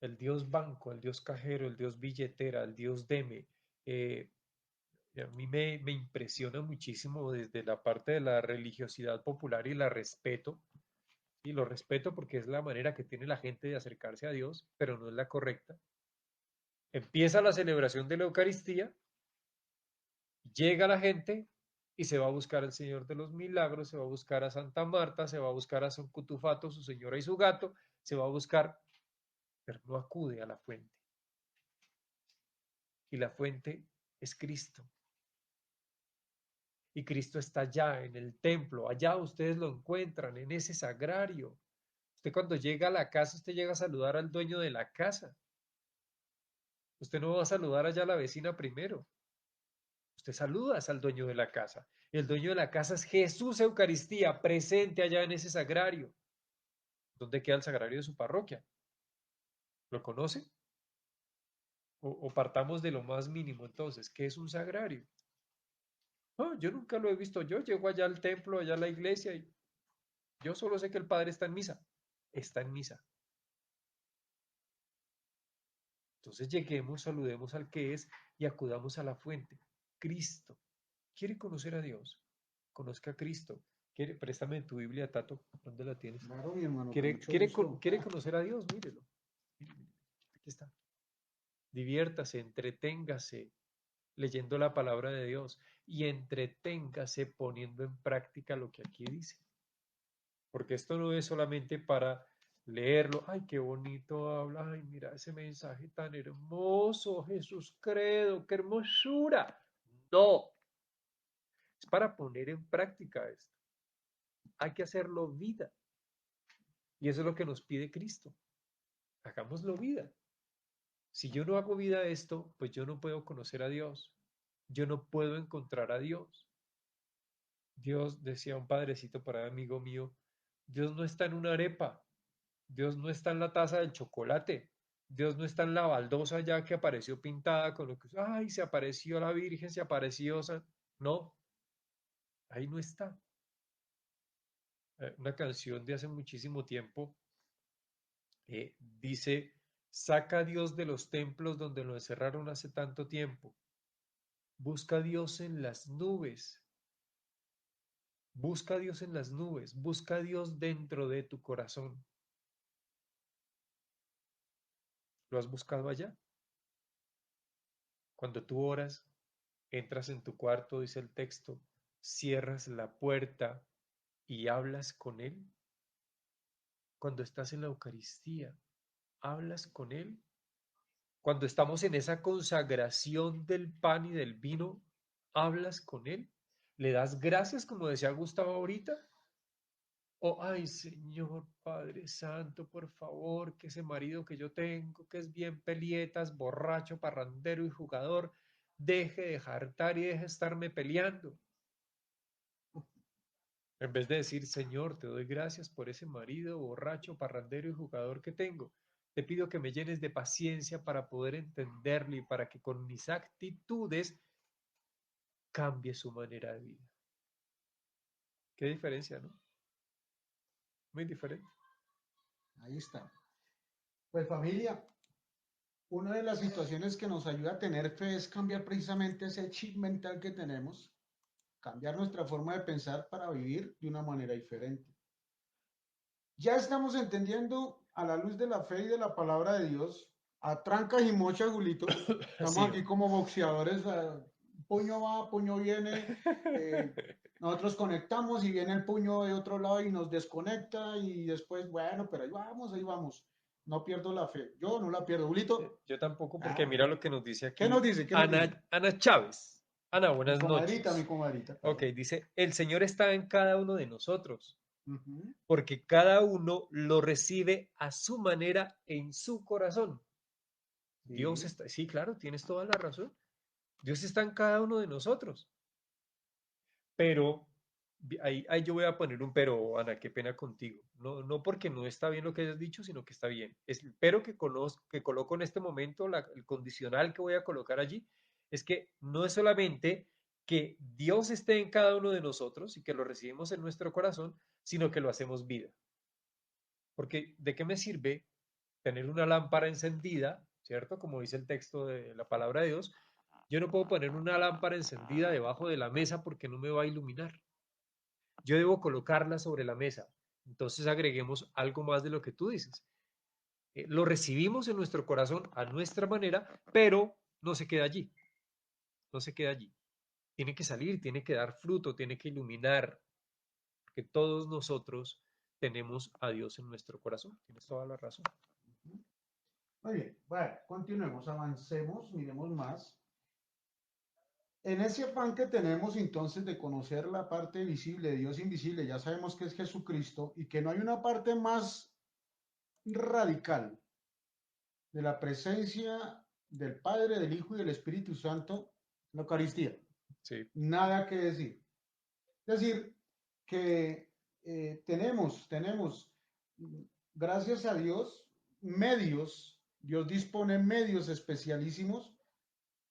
El Dios banco, el Dios cajero, el Dios billetera, el Dios deme. eh, a mí me impresiona muchísimo desde la parte de la religiosidad popular y la respeto. Y lo respeto porque es la manera que tiene la gente de acercarse a Dios, pero no es la correcta. Empieza la celebración de la Eucaristía, llega la gente y se va a buscar al Señor de los Milagros, se va a buscar a Santa Marta, se va a buscar a San Cutufato, su señora y su gato, se va a buscar, pero no acude a la fuente. Y la fuente es Cristo. Y Cristo está allá en el templo, allá ustedes lo encuentran, en ese sagrario. Usted cuando llega a la casa, usted llega a saludar al dueño de la casa. Usted no va a saludar allá a la vecina primero. Usted saluda al dueño de la casa. El dueño de la casa es Jesús Eucaristía, presente allá en ese sagrario. ¿Dónde queda el sagrario de su parroquia? ¿Lo conoce? O partamos de lo más mínimo entonces, ¿qué es un sagrario? No, yo nunca lo he visto. Yo llego allá al templo, allá a la iglesia y yo solo sé que el Padre está en misa. Está en misa. Entonces lleguemos, saludemos al que es y acudamos a la fuente. Cristo. ¿Quiere conocer a Dios? Conozca a Cristo. Préstame tu Biblia, Tato. ¿Dónde la tienes? Claro, mi hermano, con ¿Quiere, mucho quiere, gusto. quiere conocer a Dios? Mírelo. Mire, aquí está. Diviértase, entreténgase leyendo la palabra de Dios y entreténgase poniendo en práctica lo que aquí dice. Porque esto no es solamente para leerlo. Ay, qué bonito habla. Ay, mira ese mensaje tan hermoso. Jesús credo, qué hermosura. No, es para poner en práctica esto. Hay que hacerlo vida. Y eso es lo que nos pide Cristo. Hagámoslo vida. Si yo no hago vida a esto, pues yo no puedo conocer a Dios. Yo no puedo encontrar a Dios. Dios, decía un padrecito para amigo mío, Dios no está en una arepa, Dios no está en la taza del chocolate, Dios no está en la baldosa ya que apareció pintada con lo que, ay, se apareció la Virgen, se apareció, no, ahí no está. Una canción de hace muchísimo tiempo dice, saca a Dios de los templos donde lo encerraron hace tanto tiempo, busca a Dios en las nubes, busca a Dios en las nubes, busca a Dios dentro de tu corazón. ¿Lo has buscado allá? Cuando tú oras, entras en tu cuarto, dice el texto, cierras la puerta y hablas con Él. Cuando estás en la Eucaristía, hablas con Él. Cuando estamos en esa consagración del pan y del vino, hablas con Él. ¿Le das gracias, como decía Gustavo ahorita? O, ay, Señor Padre Santo, por favor, que ese marido que yo tengo, que es bien pelietas, borracho, parrandero y jugador, deje de jartar y deje de estarme peleando. En vez de decir, Señor, te doy gracias por ese marido borracho, parrandero y jugador que tengo. Te pido que me llenes de paciencia para poder entenderlo y para que con mis actitudes cambie su manera de vida. Qué diferencia, ¿no? Muy diferente. Ahí está. Pues familia, una de las situaciones que nos ayuda a tener fe es cambiar precisamente ese chip mental que tenemos, cambiar nuestra forma de pensar para vivir de una manera diferente. Ya estamos entendiendo a la luz de la fe y de la palabra de Dios, a trancas y mochas, Julito. Estamos Sí. aquí como boxeadores, puño va, puño viene. Nosotros conectamos y viene el puño de otro lado y nos desconecta y después, bueno, pero ahí vamos, ahí vamos. No pierdo la fe. Yo no la pierdo. Julito, Yo tampoco, porque ah, mira lo que nos dice ¿qué nos aquí dice? ¿Qué nos dice? Ana Chávez. Ana, Mi buenas comadrita, mi noches. comadrita, Ok, claro. dice, el Señor está en cada uno de nosotros, Ujú. porque cada uno lo recibe a su manera en su corazón. Dios Sí, está, sí, claro, tienes toda la razón. Dios está en cada uno de nosotros. Pero ahí yo voy a poner un pero, Ana, qué pena contigo. No, no porque no está bien lo que hayas dicho, sino que está bien. El pero que coloco en este momento, el condicional que voy a colocar allí, es que no es solamente que Dios esté en cada uno de nosotros y que lo recibimos en nuestro corazón, sino que lo hacemos vida. Porque ¿de qué me sirve tener una lámpara encendida, ¿cierto? Como dice el texto de la palabra de Dios. Yo no puedo poner una lámpara encendida debajo de la mesa porque no me va a iluminar. Yo debo colocarla sobre la mesa. Entonces agreguemos algo más de lo que tú dices. Lo recibimos en nuestro corazón a nuestra manera, pero no se queda allí. No se queda allí. Tiene que salir, tiene que dar fruto, tiene que iluminar, porque todos nosotros tenemos a Dios en nuestro corazón. Tienes toda la razón. Muy bien, bueno, continuemos, avancemos, miremos más. En ese afán que tenemos entonces de conocer la parte visible de Dios invisible, ya sabemos que es Jesucristo y que no hay una parte más radical de la presencia del Padre, del Hijo y del Espíritu Santo, la Eucaristía. Sí. Nada que decir. Es decir, que tenemos, gracias a Dios, medios, Dios dispone medios especialísimos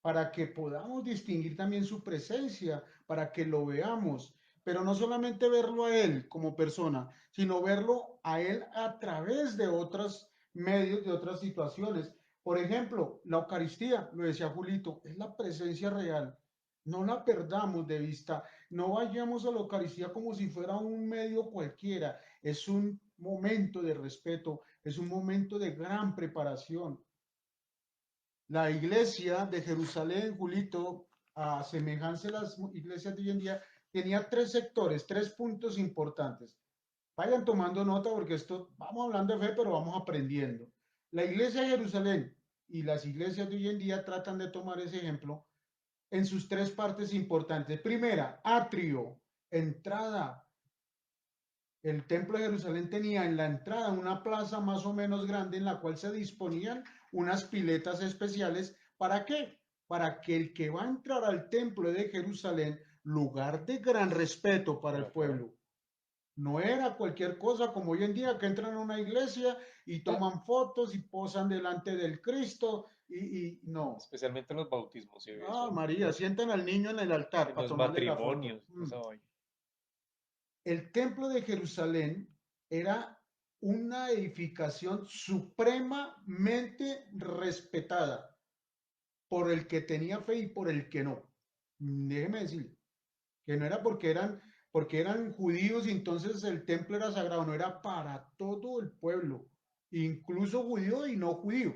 para que podamos distinguir también su presencia, para que lo veamos, pero no solamente verlo a Él como persona, sino verlo a Él a través de otros medios, de otras situaciones. Por ejemplo, la Eucaristía, lo decía Julito, es la presencia real. No la perdamos de vista, no vayamos a la Eucaristía como si fuera un medio cualquiera, es un momento de respeto, es un momento de gran preparación. La iglesia de Jerusalén, Julito, a semejanza de las iglesias de hoy en día, tenía tres sectores, tres puntos importantes. Vayan tomando nota porque esto, vamos hablando de fe, pero vamos aprendiendo. La iglesia de Jerusalén y las iglesias de hoy en día tratan de tomar ese ejemplo en sus tres partes importantes. Primera, atrio, entrada. El templo de Jerusalén tenía en la entrada una plaza más o menos grande en la cual se disponían unas piletas especiales. ¿Para qué? Para que el que va a entrar al templo de Jerusalén, lugar de gran respeto para el Ajá. pueblo, no era cualquier cosa como hoy en día que entran a una iglesia y toman fotos y posan delante del Cristo y no. Especialmente en los bautismos, ¿sí? Ah, Eso, María, sientan al niño en el altar en para los tomarle la foto. matrimonios, esa vaina. El templo de Jerusalén era una edificación supremamente respetada por el que tenía fe y por el que no. Déjeme decirle que no era porque eran judíos y entonces el templo era sagrado, no era para todo el pueblo, incluso judío y no judío.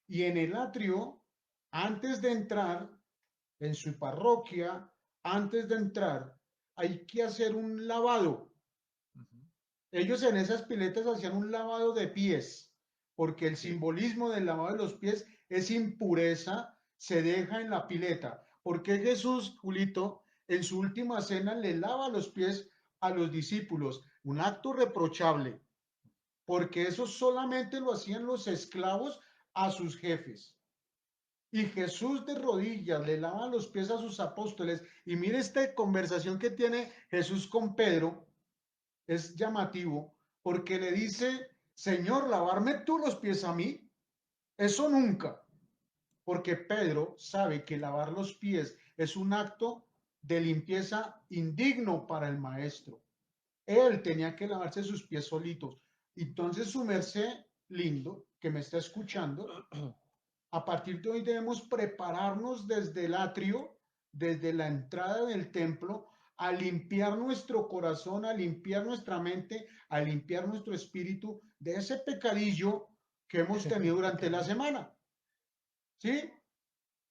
Y en el atrio, antes de entrar, en su parroquia, antes de entrar, hay que hacer un lavado. Ujú. Ellos en esas piletas hacían un lavado de pies, porque el Sí. simbolismo del lavado de los pies es impureza, se deja en la pileta. Porque Jesús, Julito, en su última cena le lava los pies a los discípulos, un acto reprochable, porque eso solamente lo hacían los esclavos a sus jefes. Y Jesús de rodillas le lava los pies a sus apóstoles. Y mire esta conversación que tiene Jesús con Pedro, es llamativo porque le dice, Señor, lavarme tú los pies a mí. Eso nunca, porque Pedro sabe que lavar los pies es un acto de limpieza indigno para el maestro. Él tenía que lavarse sus pies solitos. Entonces, su merced lindo, que me está escuchando, a partir de hoy debemos prepararnos desde el atrio, desde la entrada del templo, a limpiar nuestro corazón, a limpiar nuestra mente, a limpiar nuestro espíritu de ese pecadillo que hemos tenido durante la Pecadillo. semana. ¿Sí?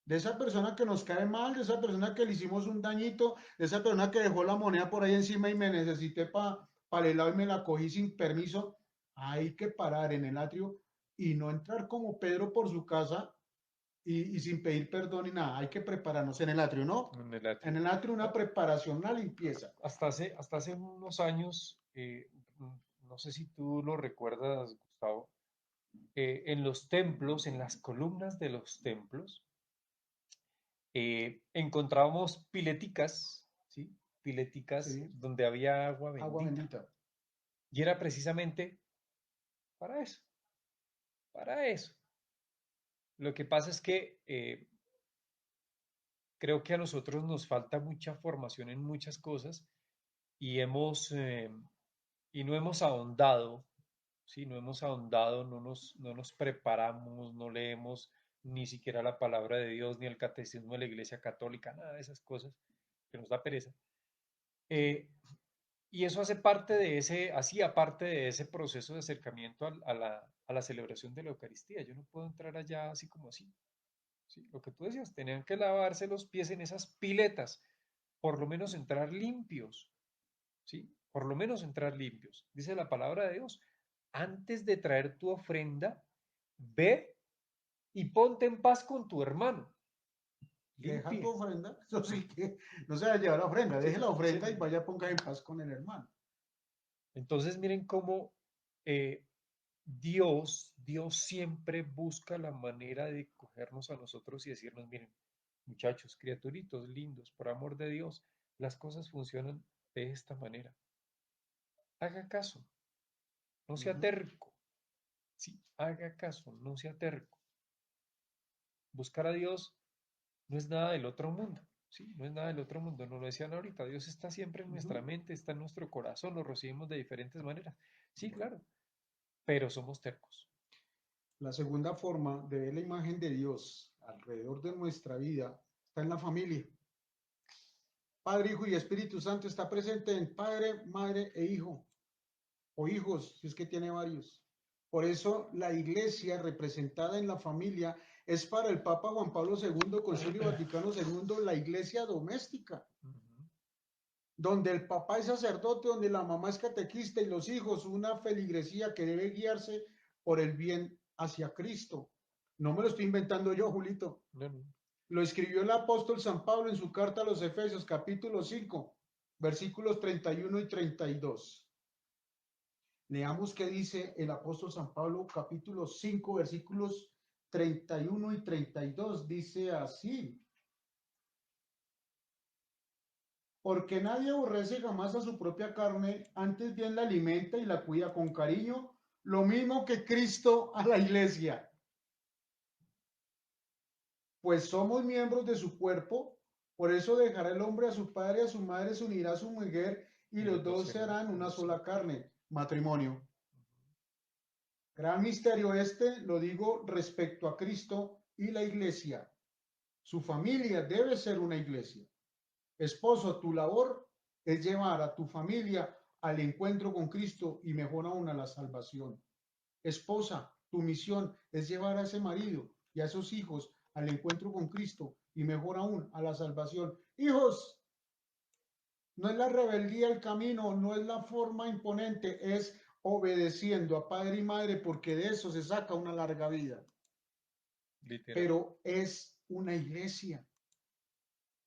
De esa persona que nos cae mal, de esa persona que le hicimos un dañito, de esa persona que dejó la moneda por ahí encima y me necesité para el helado y me la cogí sin permiso. Hay que parar en el atrio y no entrar como Pedro por su casa y sin pedir perdón ni nada. Hay que prepararnos en el atrio, ¿no? En el En atrio. el atrio una preparación, una limpieza. Hasta hace unos años, no sé si tú lo recuerdas, Gustavo, en los templos, en las columnas de los templos, encontrábamos pileticas, ¿sí? Pileticas Sí, donde había agua agua bendita. bendita. Y era precisamente para eso, para eso. Lo que pasa es que creo que a nosotros nos falta mucha formación en muchas cosas y y no hemos ahondado, ¿sí? No hemos ahondado, no nos preparamos, no leemos ni siquiera la palabra de Dios, ni el catecismo de la Iglesia Católica, nada de esas cosas que nos da pereza. Eh, y eso hace parte de hacía parte de ese proceso de acercamiento a la celebración de la Eucaristía. Yo no puedo entrar allá así como así. ¿Sí? Lo que tú decías, tenían que lavarse los pies en esas piletas, por lo menos entrar limpios, ¿sí? Por lo menos entrar limpios. Dice la palabra de Dios, antes de traer tu ofrenda, ve y ponte en paz con tu hermano. Deja tu Limpie. ofrenda, eso sí que no se va a llevar la ofrenda, Sí, deje la sí. ofrenda y vaya ponga en paz con el hermano. Entonces miren cómo Dios siempre busca la manera de cogernos a nosotros y decirnos, miren, muchachos, criaturitos lindos, por amor de Dios, las cosas funcionan de esta manera. Haga caso, no sea Ujú. terco. Sí, haga caso, no sea terco. Buscar a Dios no es nada del otro mundo. Sí, no es nada del otro mundo. No lo decían ahorita. Dios está siempre en nuestra Ujú. mente, está en nuestro corazón, lo recibimos de diferentes maneras. Sí, claro, pero somos tercos. La segunda forma de ver la imagen de Dios alrededor de nuestra vida está en la familia. Padre, Hijo y Espíritu Santo está presente en padre, madre e hijo, o hijos, si es que tiene varios. Por eso la iglesia representada en la familia es para el Papa Juan Pablo II, Concilio Vaticano II, la iglesia doméstica, Ujú. donde el papá es sacerdote, donde la mamá es catequista y los hijos una feligresía que debe guiarse por el bien hacia Cristo. No me lo estoy inventando yo, Julito. No, no. Lo escribió el apóstol San Pablo en su carta a los Efesios, capítulo 5, versículos 31 y 32. Leamos qué dice el apóstol San Pablo, capítulo 5, versículos 31 y 32. Dice así: porque nadie aborrece jamás a su propia carne, antes bien la alimenta y la cuida con cariño, lo mismo que Cristo a la iglesia, pues somos miembros de su cuerpo. Por eso dejará el hombre a su padre y a su madre, se unirá a su mujer y Y los los dos dos serán serán una una sola sola carne. carne, matrimonio. Gran misterio este, lo digo respecto a Cristo y la iglesia. Su familia debe ser una iglesia. Esposo, tu labor es llevar a tu familia al encuentro con Cristo y mejor aún a la salvación. Esposa, tu misión es llevar a ese marido y a esos hijos al encuentro con Cristo y mejor aún a la salvación. Hijos, no es la rebeldía el camino, no es la forma imponente, es obedeciendo a padre y madre porque de eso se saca una larga vida. Literal. Pero es una iglesia.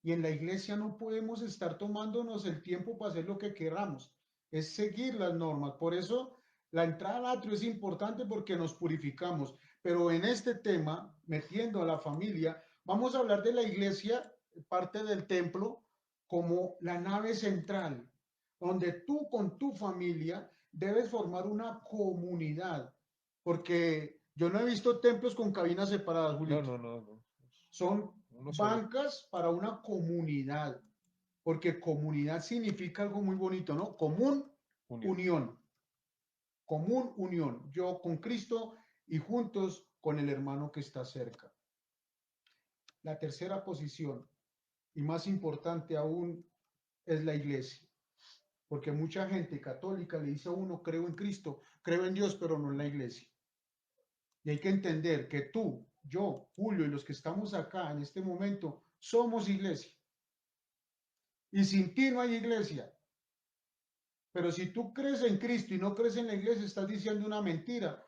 Y en la iglesia no podemos estar tomándonos el tiempo para hacer lo que queramos, es seguir las normas. Por eso la entrada al atrio es importante porque nos purificamos. Pero en este tema, metiendo a la familia, vamos a hablar de la iglesia, parte del templo, como la nave central, donde tú con tu familia debes formar una comunidad. Porque yo no he visto templos con cabinas separadas, No, Julito. no, no, no. Son Uno solo. bancas para una comunidad, porque comunidad significa algo muy bonito, ¿no? Común, Unión. unión, común, unión. Yo con Cristo y juntos con el hermano que está cerca. La tercera posición, y más importante aún, es la iglesia. Porque mucha gente católica le dice a uno, creo en Cristo, creo en Dios, pero no en la iglesia. Y hay que entender que tú, yo, Julio y los que estamos acá en este momento, somos iglesia. Y sin ti no hay iglesia. Pero si tú crees en Cristo y no crees en la iglesia, estás diciendo una mentira.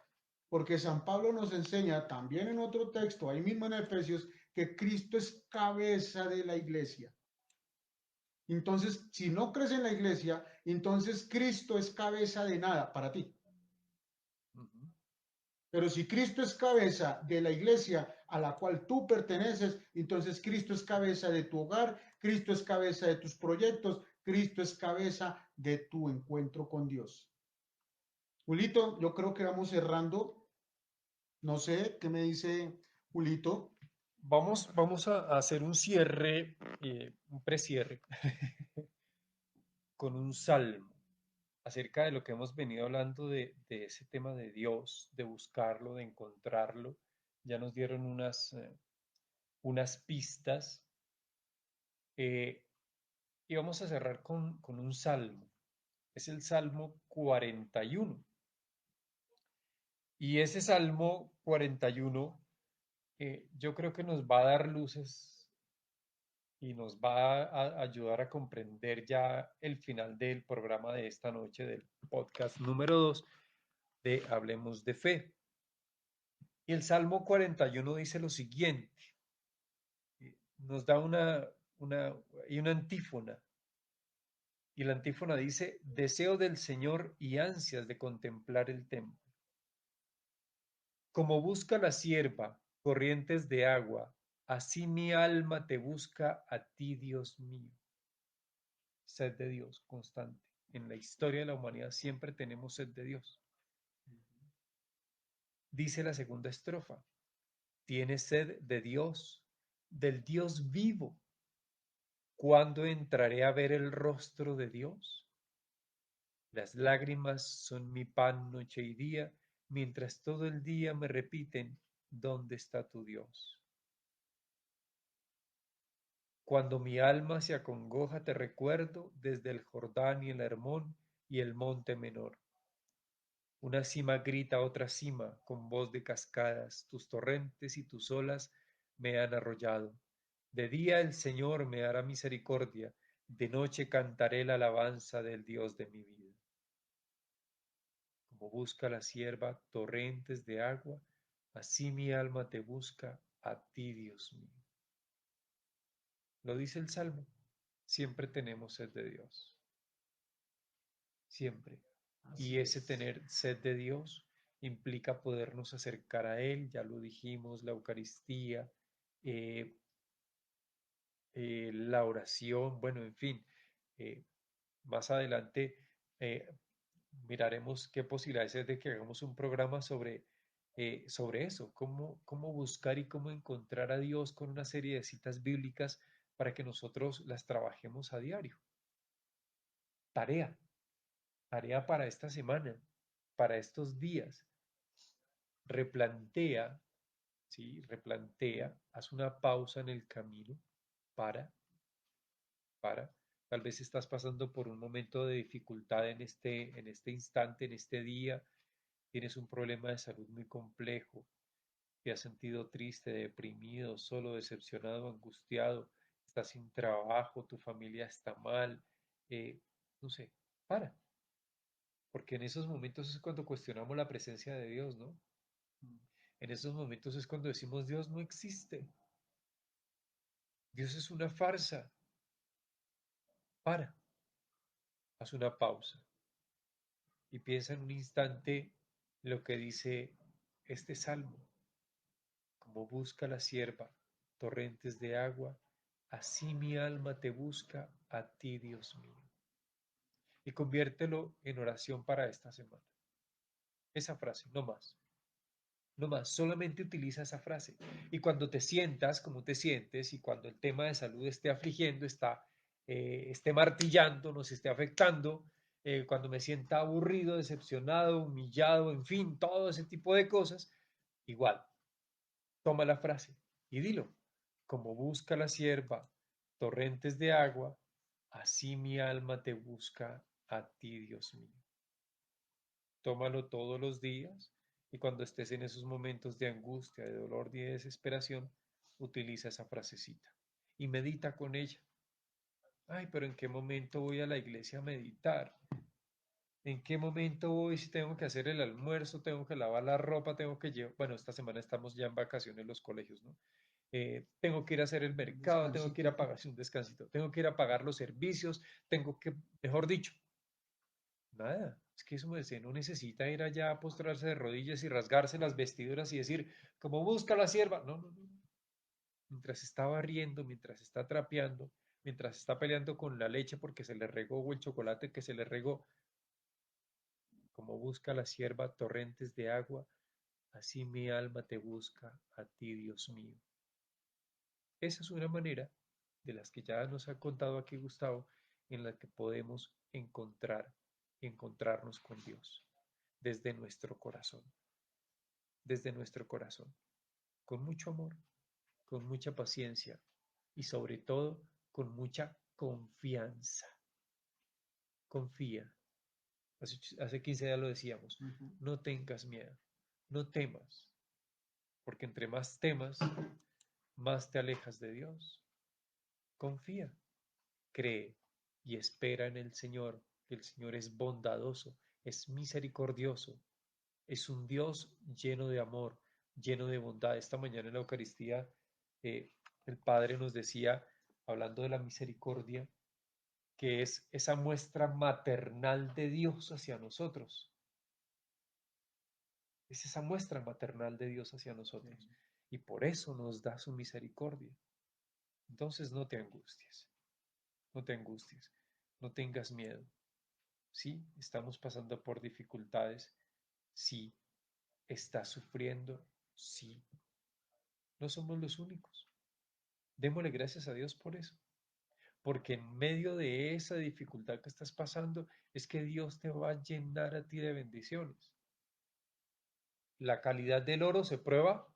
Porque San Pablo nos enseña también en otro texto, ahí mismo en Efesios, que Cristo es cabeza de la iglesia. Entonces, si no crees en la iglesia, entonces Cristo es cabeza de nada para ti. Ujú. Pero si Cristo es cabeza de la iglesia a la cual tú perteneces, entonces Cristo es cabeza de tu hogar, Cristo es cabeza de tus proyectos, Cristo es cabeza de tu encuentro con Dios. Julito, yo creo que vamos cerrando. No sé qué me dice Julito. Vamos a hacer un cierre, un precierre, con un salmo acerca de lo que hemos venido hablando de ese tema de Dios, de buscarlo, de encontrarlo. Ya nos dieron unas pistas, eh, y vamos a cerrar con un salmo. Es el Salmo 41. Y ese Salmo 41, yo creo que nos va a dar luces y nos va a ayudar a comprender ya el final del programa de esta noche, del podcast número 2 de Hablemos de Fe. Y el Salmo 41 dice lo siguiente, nos da una antífona, y la antífona dice, deseo del Señor y ansias de contemplar el templo. Como busca la sierva corrientes de agua, así mi alma te busca a ti, Dios mío. Sed de Dios constante. En la historia de la humanidad siempre tenemos sed de Dios. Dice la segunda estrofa, tienes sed de Dios, del Dios vivo. ¿Cuándo entraré a ver el rostro de Dios? Las lágrimas son mi pan noche y día, mientras todo el día me repiten, ¿dónde está tu Dios? Cuando mi alma se acongoja te recuerdo desde el Jordán y el Hermón y el monte menor. Una cima grita a otra cima con voz de cascadas, tus torrentes y tus olas me han arrollado. De día el Señor me hará misericordia, de noche cantaré la alabanza del Dios de mi vida. Como busca la sierva torrentes de agua, así mi alma te busca a ti, Dios mío. Lo dice el Salmo, siempre tenemos sed de Dios, siempre. Y ese tener sed de Dios implica podernos acercar a Él, ya lo dijimos, la Eucaristía, eh, la oración, bueno, en fin, eh, más adelante eh, miraremos qué posibilidades hay de que hagamos un programa sobre eso, cómo buscar y cómo encontrar a Dios con una serie de citas bíblicas para que nosotros las trabajemos a diario. Tarea, tarea para esta semana, para estos días. Replantea, ¿sí? Replantea, haz una pausa en el camino para, para. Tal vez estás pasando por un momento de dificultad en este instante, en este día. Tienes un problema de salud muy complejo. Te has sentido triste, deprimido, solo, decepcionado, angustiado. Estás sin trabajo, tu familia está mal. No sé, para. Porque en esos momentos es cuando cuestionamos la presencia de Dios, ¿no? En esos momentos es cuando decimos Dios no existe. Dios es una farsa. Para, haz una pausa y piensa en un instante lo que dice este salmo. Como busca la sierva torrentes de agua, así mi alma te busca a ti, Dios mío. Y conviértelo en oración para esta semana. Esa frase, no más. No más, solamente utiliza esa frase. Y cuando te sientas como te sientes y cuando el tema de salud esté afligiendo, esté martillando, nos esté afectando, cuando me sienta aburrido, decepcionado, humillado, en fin, todo ese tipo de cosas, igual, toma la frase y dilo. Como busca la sierva torrentes de agua, así mi alma te busca a ti, Dios mío. Tómalo todos los días y cuando estés en esos momentos de angustia, de dolor y de desesperación, utiliza esa frasecita y medita con ella. Ay, pero ¿en qué momento voy a la iglesia a meditar? ¿En qué momento voy si tengo que hacer el almuerzo, tengo que lavar la ropa, tengo que llevar, bueno, esta semana estamos ya en vacaciones en los colegios, ¿no? Tengo que ir a hacer el mercado, tengo que ir a pagar un descansito, tengo que ir a pagar los servicios, tengo que, mejor dicho, nada, es que eso no necesita ir allá a postrarse de rodillas y rasgarse las vestiduras y decir, como busca la sierva. No, no, no. Mientras está barriendo, mientras está trapeando, mientras está peleando con la leche porque se le regó o el chocolate que se le regó, como busca la sierva torrentes de agua, así mi alma te busca a ti, Dios mío. Esa es una manera de las que ya nos ha contado aquí Gustavo, en la que podemos encontrarnos con Dios desde desde nuestro corazón, con mucho amor, con mucha paciencia y sobre todo con mucha confianza. Confía. Hace 15 días lo decíamos, Ujú. no tengas miedo, no temas, porque entre más temas, más te alejas de Dios. Confía, cree y espera en el Señor, que el Señor es bondadoso, es misericordioso, es un Dios lleno de amor, lleno de bondad. Esta mañana en la Eucaristía eh, el Padre nos decía, hablando de la misericordia, que es esa muestra maternal de Dios hacia nosotros. Es esa muestra maternal de Dios hacia nosotros. Sí. Y por eso nos da su misericordia. Entonces no te angusties, no te angusties, no tengas miedo. Sí, estamos pasando por dificultades, sí, estás sufriendo, sí, no somos los únicos. Démosle gracias a Dios por eso, porque en medio de esa dificultad que estás pasando es que Dios te va a llenar a ti de bendiciones. La calidad del oro se prueba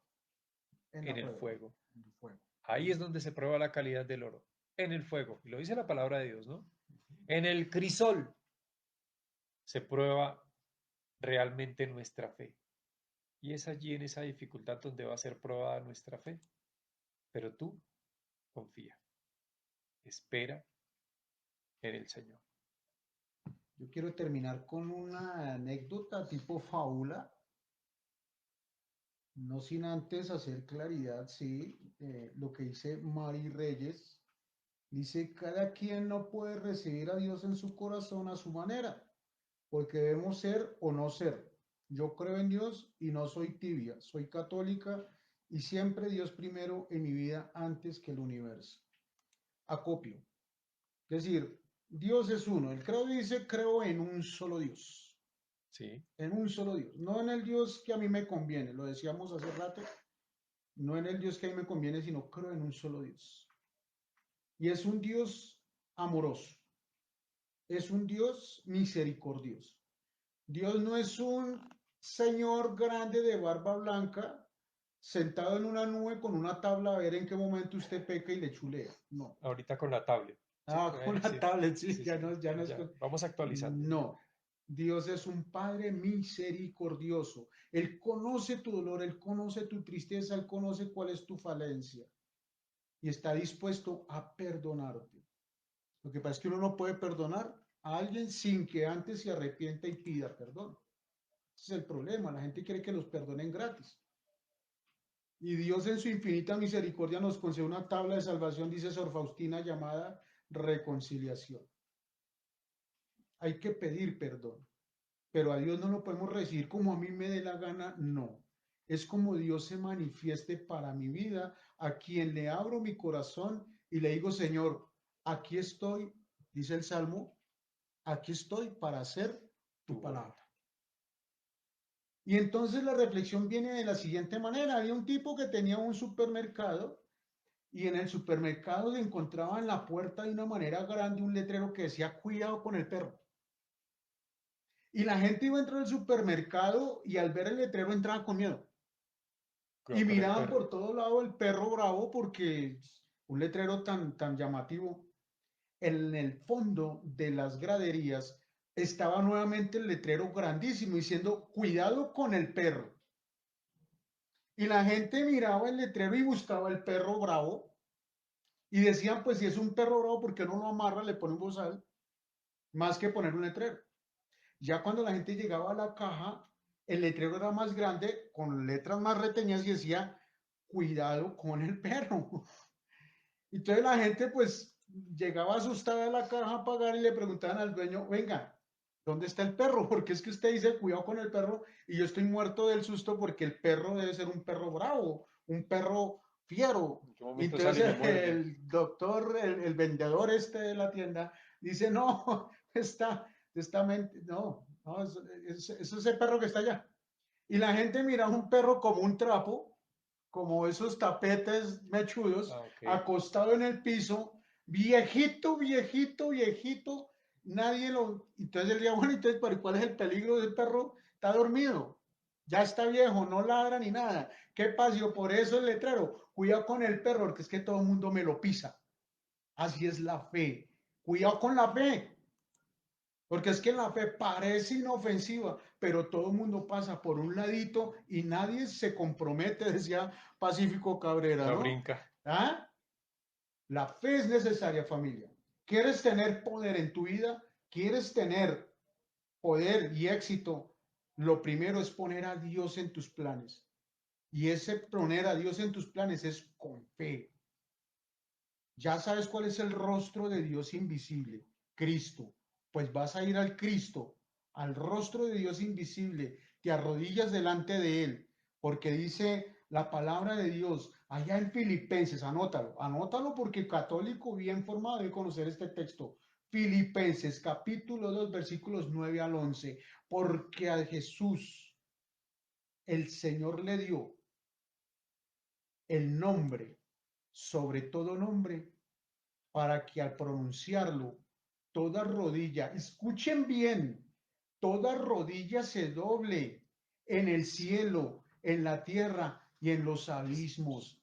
En en la el prueba, fuego. en el fuego. Ahí es donde se prueba la calidad del oro, en el fuego. Y lo dice la palabra de Dios, ¿no? En el crisol se prueba realmente nuestra fe. Y es allí en esa dificultad donde va a ser probada nuestra fe. Pero tú confía, espera en el Señor. Yo quiero terminar con una anécdota tipo fábula, no sin antes hacer claridad, sí, lo que dice Mari Reyes. Dice, cada quien no puede recibir a Dios en su corazón a su manera, porque debemos ser o no ser. Yo creo en Dios y no soy tibia, soy católica y siempre Dios primero en mi vida antes que el universo. Acopio. Es decir, Dios es uno. El credo dice, creo en un solo Dios. Sí, En un solo Dios. No en el Dios que a mí me conviene, lo decíamos hace rato. No en el Dios que a mí me conviene, sino creo en un solo Dios. Y es un Dios amoroso. Es un Dios misericordioso. Dios no es un señor grande de barba blanca sentado en una nube con una tabla a ver en qué momento usted peca y le chulea. No. ahorita con la tablet. Sí, Ah, con la sí, tablet, sí, sí, sí, ya no es ya, vamos actualizando. No. Dios es un Padre misericordioso. Él conoce tu dolor, Él conoce tu tristeza, Él conoce cuál es tu falencia y está dispuesto a perdonarte. Lo que pasa es que uno no puede perdonar a alguien sin que antes se arrepienta y pida perdón. Ese es el problema. La gente quiere que los perdonen gratis. Y Dios en su infinita misericordia nos concede una tabla de salvación, dice Sor Faustina, llamada reconciliación. Hay que pedir perdón, pero a Dios no lo podemos recibir como a mí me dé la gana, no. Es como Dios se manifieste para mi vida, a quien le abro mi corazón y le digo, Señor, aquí estoy, dice el Salmo, aquí estoy para hacer Tu tu palabra. voluntad. Y entonces la reflexión viene de la siguiente manera. Había un tipo que tenía un supermercado y en el supermercado se encontraba en la puerta de una manera grande un letrero que decía cuidado con el perro. Y la gente iba a entrar al supermercado y al ver el letrero entraba con miedo. Y Cuidado con el miraban perro. por todo lado el perro bravo porque un letrero tan llamativo. En el fondo de las graderías estaba nuevamente el letrero grandísimo diciendo cuidado con el perro. Y la gente miraba el letrero y buscaba el perro bravo y decían, pues si es un perro bravo, ¿por qué no lo amarra, le pone un bozal? Más que poner un letrero. Ya cuando la gente llegaba a la caja, el letrero era más grande, con letras más retenidas y decía, cuidado con el perro. Entonces la gente pues llegaba asustada a la caja a pagar y le preguntaban al dueño, venga, ¿dónde está el perro? Porque es que usted dice cuidado con el perro y yo estoy muerto del susto porque el perro debe ser un perro bravo, un perro fiero. ¿En qué momento sale y me Entonces muerde? el doctor, el vendedor este de la tienda, dice, no, no, es ese perro que está allá. Y la gente mira a un perro como un trapo como esos tapetes mechudos, Ah, ok. acostado en el piso, viejito, viejito, viejito, nadie lo... Entonces él decía, bueno, entonces, ¿pero cuál es el peligro del perro? Está dormido, ya está viejo, no ladra ni nada. ¿Qué pasó? Por eso el letrero, cuidado con el perro, porque es que todo el mundo me lo pisa. Así es la fe. Cuidado con la fe, porque es que la fe parece inofensiva, pero todo el mundo pasa por un ladito y nadie se compromete, decía Pacífico Cabrera, La ¿no? brinca. ¿Ah? La fe es necesaria, familia. ¿Quieres tener poder en tu vida? ¿Quieres tener poder y éxito? Lo primero es poner a Dios en tus planes. Y ese poner a Dios en tus planes es con fe. Ya sabes cuál es el rostro de Dios invisible, Cristo. Pues vas a ir al Cristo, al rostro de Dios invisible, te arrodillas delante de Él, porque dice la palabra de Dios allá en Filipenses, anótalo, anótalo porque católico bien formado debe conocer este texto. Filipenses capítulo 2 versículos 9 al 11, porque a Jesús el Señor le dio el nombre sobre todo nombre para que al pronunciarlo, toda rodilla, escuchen bien, toda rodilla se doble en el cielo, en la tierra y en los abismos.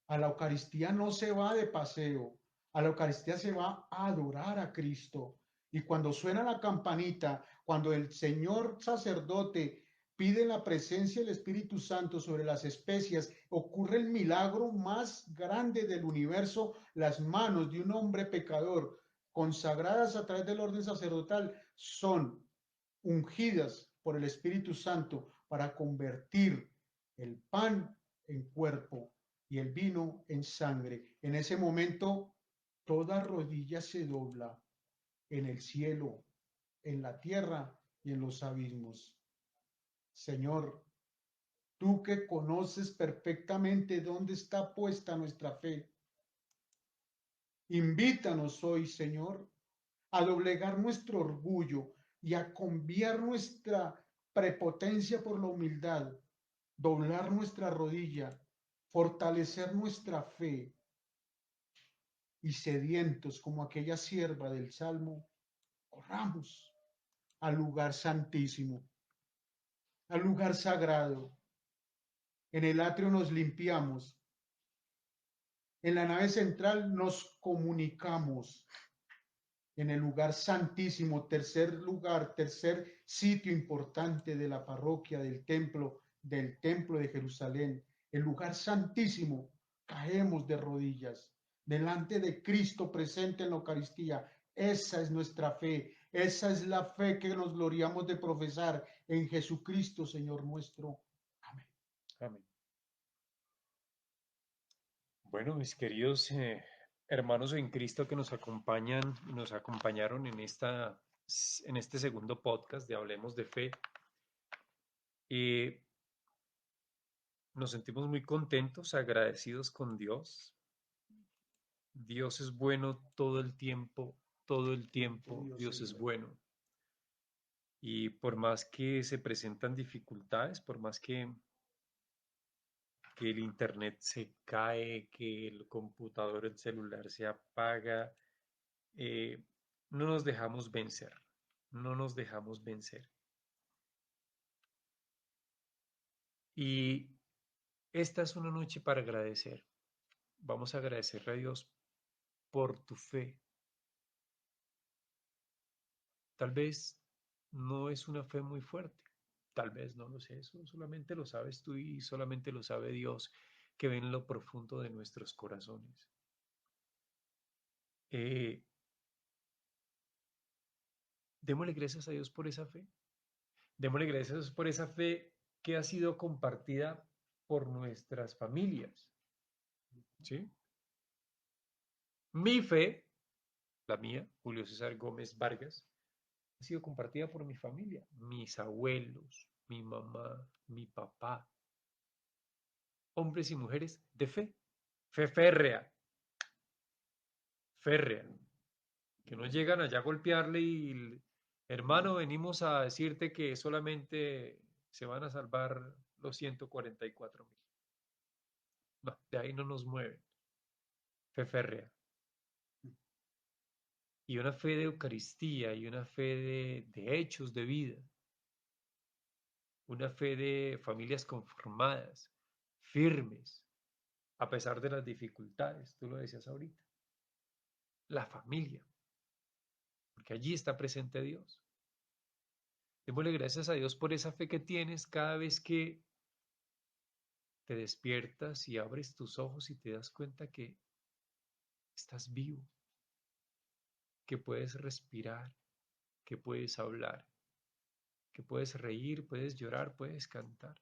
A la Eucaristía no se va de paseo, a la Eucaristía se va a adorar a Cristo. Y cuando suena la campanita, cuando el señor sacerdote pide la presencia del Espíritu Santo sobre las especias, ocurre el milagro más grande del universo, las manos de un hombre pecador consagradas a través del orden sacerdotal son ungidas por el Espíritu Santo para convertir el pan en cuerpo y el vino en sangre. En ese momento, toda rodilla se dobla en el cielo, en la tierra y en los abismos. Señor, tú que conoces perfectamente dónde está puesta nuestra fe, invítanos hoy, Señor, a doblegar nuestro orgullo y a cambiar nuestra prepotencia por la humildad, doblar nuestra rodilla, fortalecer nuestra fe y sedientos como aquella sierva del Salmo, corramos al lugar santísimo, al lugar sagrado. En el atrio nos limpiamos, en la nave central nos comunicamos, en el lugar santísimo, tercer lugar, tercer sitio importante de la parroquia, del templo de Jerusalén, el lugar santísimo, caemos de rodillas delante de Cristo presente en la Eucaristía. Esa es nuestra fe, esa es la fe que nos gloriamos de profesar en Jesucristo, Señor nuestro. Amén. Amén. Bueno, mis queridos hermanos en Cristo que nos acompañan y nos acompañaron en este segundo podcast de Hablemos de Fe, eh, nos sentimos muy contentos, agradecidos con Dios. Dios es bueno todo el Siempre tiempo, Dios Dios es es bueno. bueno. Y por más que se presentan dificultades, por más que el internet se cae, que el computador, el celular se apaga, eh, no nos dejamos vencer, no nos dejamos vencer. Y esta es una noche para agradecer. Vamos a agradecerle a Dios por tu fe. Tal vez no es una fe muy fuerte, tal vez no lo sé, eso solamente lo sabes tú y solamente lo sabe Dios que ve en lo profundo de nuestros corazones. Eh, Démosle gracias a Dios por esa fe. Démosle gracias a Dios por esa fe que ha sido compartida por nuestras familias. ¿Sí? Mi fe, la mía, Julio César Gómez Vargas, ha sido compartida por mi familia, mis abuelos, mi mamá, mi papá, hombres y mujeres de fe férrea, férrea, que no llegan allá a golpearle y, hermano, venimos a decirte que solamente se van a salvar los 144.000. No, de ahí no nos mueven. Fe férrea. Y una fe de Eucaristía y una fe de hechos de vida. Una fe de familias conformadas, firmes, a pesar de las dificultades. Tú lo decías ahorita. La familia, porque allí está presente Dios. Démosle gracias a Dios por esa fe que tienes cada vez que te despiertas y abres tus ojos y te das cuenta que estás vivo, que puedes respirar, que puedes hablar, que puedes reír, puedes llorar, puedes cantar.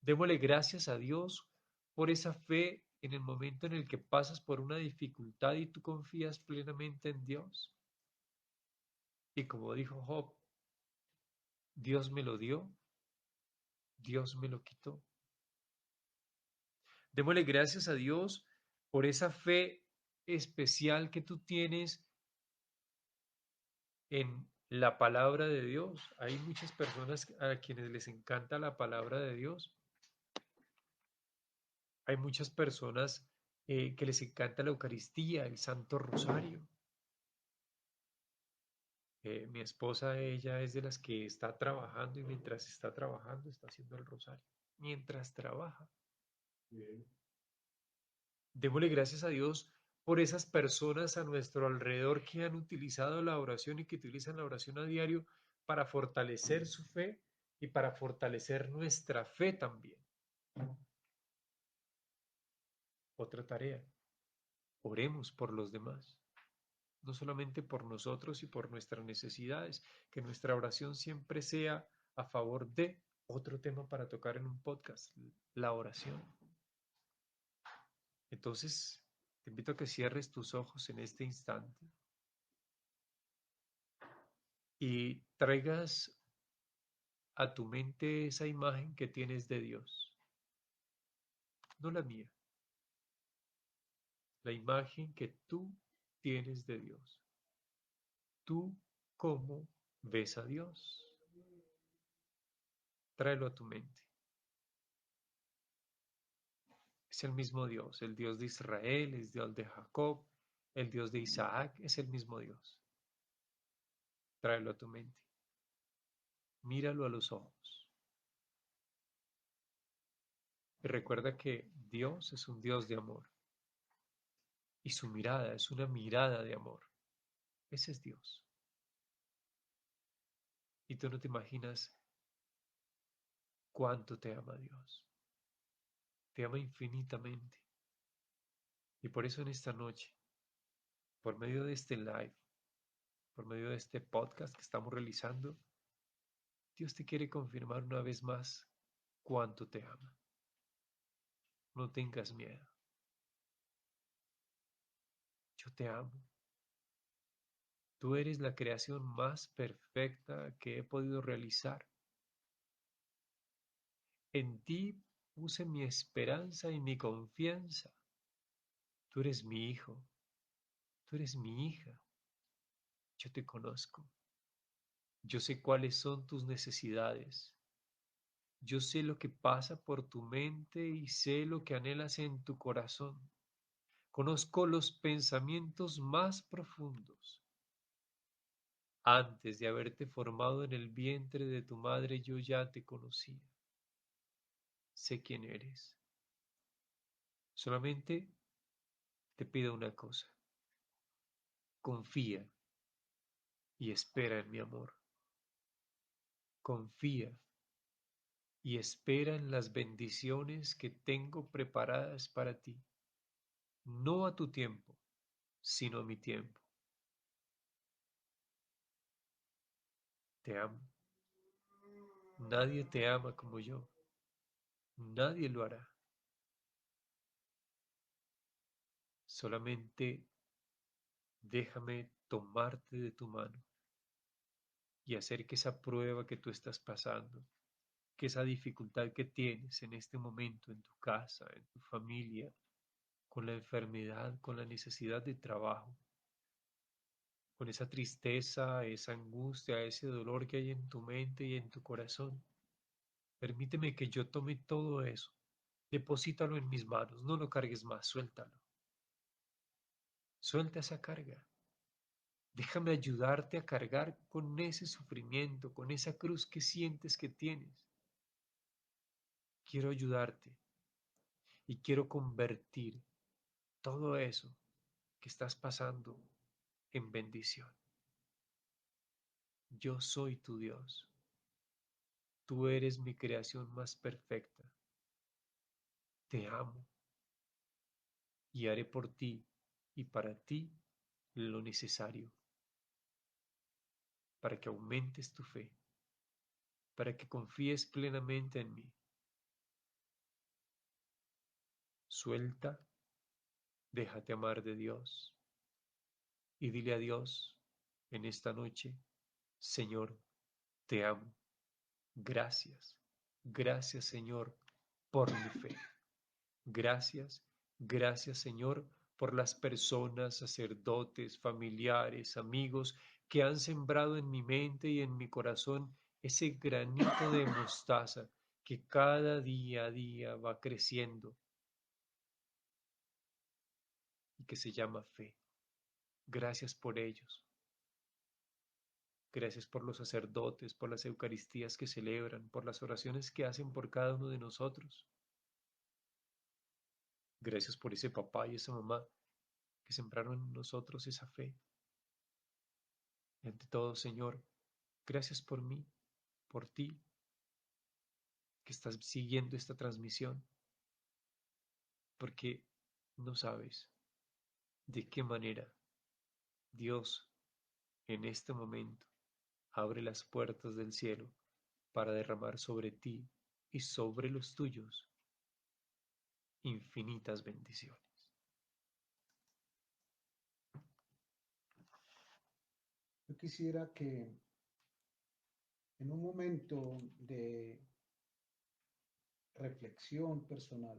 Démosle gracias a Dios por esa fe en el momento en el que pasas por una dificultad y tú confías plenamente en Dios. Y como dijo Job, Dios me lo dio, Dios me lo quitó. Démosle gracias a Dios por esa fe especial que tú tienes en la palabra de Dios. Hay muchas personas a quienes les encanta la palabra de Dios. Hay muchas personas que les encanta la Eucaristía, el Santo Rosario. Mi esposa, ella es de las que está trabajando y mientras está trabajando está haciendo el rosario. Mientras trabaja. Démosle gracias a Dios por esas personas a nuestro alrededor que han utilizado la oración y que utilizan la oración a diario para fortalecer su fe y para fortalecer nuestra fe también. Otra tarea, oremos por los demás, no solamente por nosotros y por nuestras necesidades, que nuestra oración siempre sea a favor de otro tema para tocar en un podcast, la oración. Entonces, te invito a que cierres tus ojos en este instante y traigas a tu mente esa imagen que tienes de Dios, no la mía, la imagen que tú tienes de Dios. ¿Tú cómo ves a Dios? Tráelo a tu mente. Es el mismo Dios, el Dios de Israel, el Dios de Jacob, el Dios de Isaac, es el mismo Dios. Tráelo a tu mente. Míralo a los ojos. Y recuerda que Dios es un Dios de amor. Y su mirada es una mirada de amor. Ese es Dios. Y tú no te imaginas cuánto te ama Dios. Te ama infinitamente. Y por eso en esta noche, por medio de este live, por medio de este podcast que estamos realizando, Dios te quiere confirmar una vez más cuánto te ama. No tengas miedo. Yo te amo. Tú eres la creación más perfecta que he podido realizar. En ti puse mi esperanza y mi confianza. Tú eres mi hijo. Tú eres mi hija. Yo te conozco. Yo sé cuáles son tus necesidades. Yo sé lo que pasa por tu mente y sé lo que anhelas en tu corazón. Conozco los pensamientos más profundos. Antes de haberte formado en el vientre de tu madre, yo ya te conocía. Sé quién eres. Solamente te pido una cosa. Confía y espera en mi amor. Confía y espera en las bendiciones que tengo preparadas para ti. No a tu tiempo, sino a mi tiempo. Te amo. Nadie te ama como yo. Nadie lo hará. Solamente déjame tomarte de tu mano y hacer que esa prueba que tú estás pasando, que esa dificultad que tienes en este momento en tu casa, en tu familia, con la enfermedad, con la necesidad de trabajo, con esa tristeza, esa angustia, ese dolor que hay en tu mente y en tu corazón. Permíteme que yo tome todo eso Deposítalo en mis manos, no lo cargues más, suéltalo. Suelta esa carga. Déjame ayudarte a cargar con ese sufrimiento, con esa cruz que sientes que tienes. Quiero ayudarte y quiero convertir todo eso que estás pasando en bendición. Yo soy tu Dios. Tú eres mi creación más perfecta. Te amo y haré por ti y para ti lo necesario para que aumentes tu fe, para que confíes plenamente en mí. Suelta, déjate amar de Dios y dile a Dios en esta noche, Señor, te amo. Gracias, gracias Señor por mi fe. Gracias, gracias Señor por las personas, sacerdotes, familiares, amigos que han sembrado en mi mente y en mi corazón ese granito de mostaza que cada día a día va creciendo y que se llama fe. Gracias por ellos. Gracias por los sacerdotes, por las Eucaristías que celebran, por las oraciones que hacen por cada uno de nosotros. Gracias por ese papá y esa mamá que sembraron en nosotros esa fe. Y ante todo, Señor, gracias por mí, por ti, que estás siguiendo esta transmisión, porque no sabes de qué manera Dios en este momento abre las puertas del cielo para derramar sobre ti y sobre los tuyos infinitas bendiciones. Yo quisiera que en un momento de reflexión personal,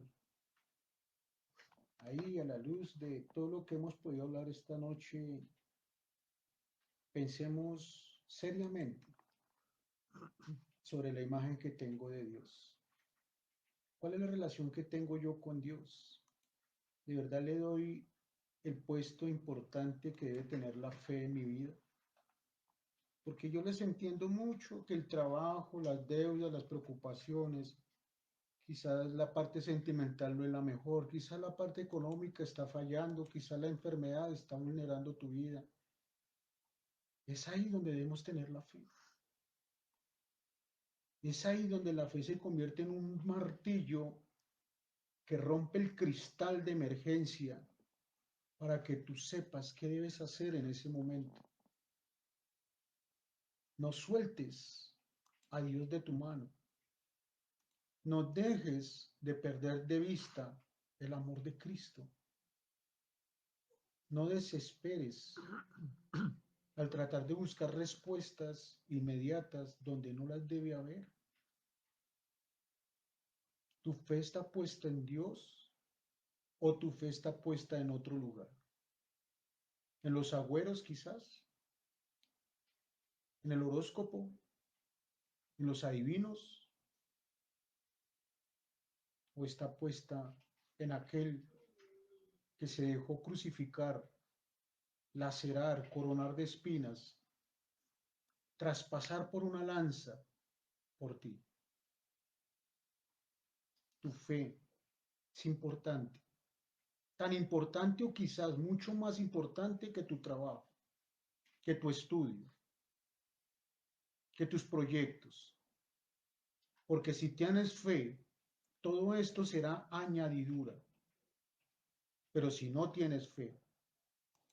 ahí a la luz de todo lo que hemos podido hablar esta noche, pensemos seriamente sobre la imagen que tengo de Dios. ¿Cuál es la relación que tengo yo con Dios? ¿De verdad le doy el puesto importante que debe tener la fe en mi vida? Porque yo les entiendo mucho que el trabajo, las deudas, las preocupaciones, quizás la parte sentimental no es la mejor, quizás la parte económica está fallando, quizás la enfermedad está vulnerando tu vida. Es ahí donde debemos tener la fe. Es ahí donde la fe se convierte en un martillo que rompe el cristal de emergencia para que tú sepas qué debes hacer en ese momento. No sueltes a Dios de tu mano. No dejes de perder de vista el amor de Cristo. No desesperes al tratar de buscar respuestas inmediatas donde no las debe haber. ¿Tu fe está puesta en Dios o tu fe está puesta en otro lugar? ¿En los agüeros quizás? ¿En el horóscopo? ¿En los adivinos? ¿O está puesta en aquel que se dejó crucificar, lacerar, coronar de espinas, traspasar por una lanza por ti? Tu fe es importante, tan importante o quizás mucho más importante que tu trabajo, que tu estudio, que tus proyectos. Porque si tienes fe, todo esto será añadidura. Pero si no tienes fe,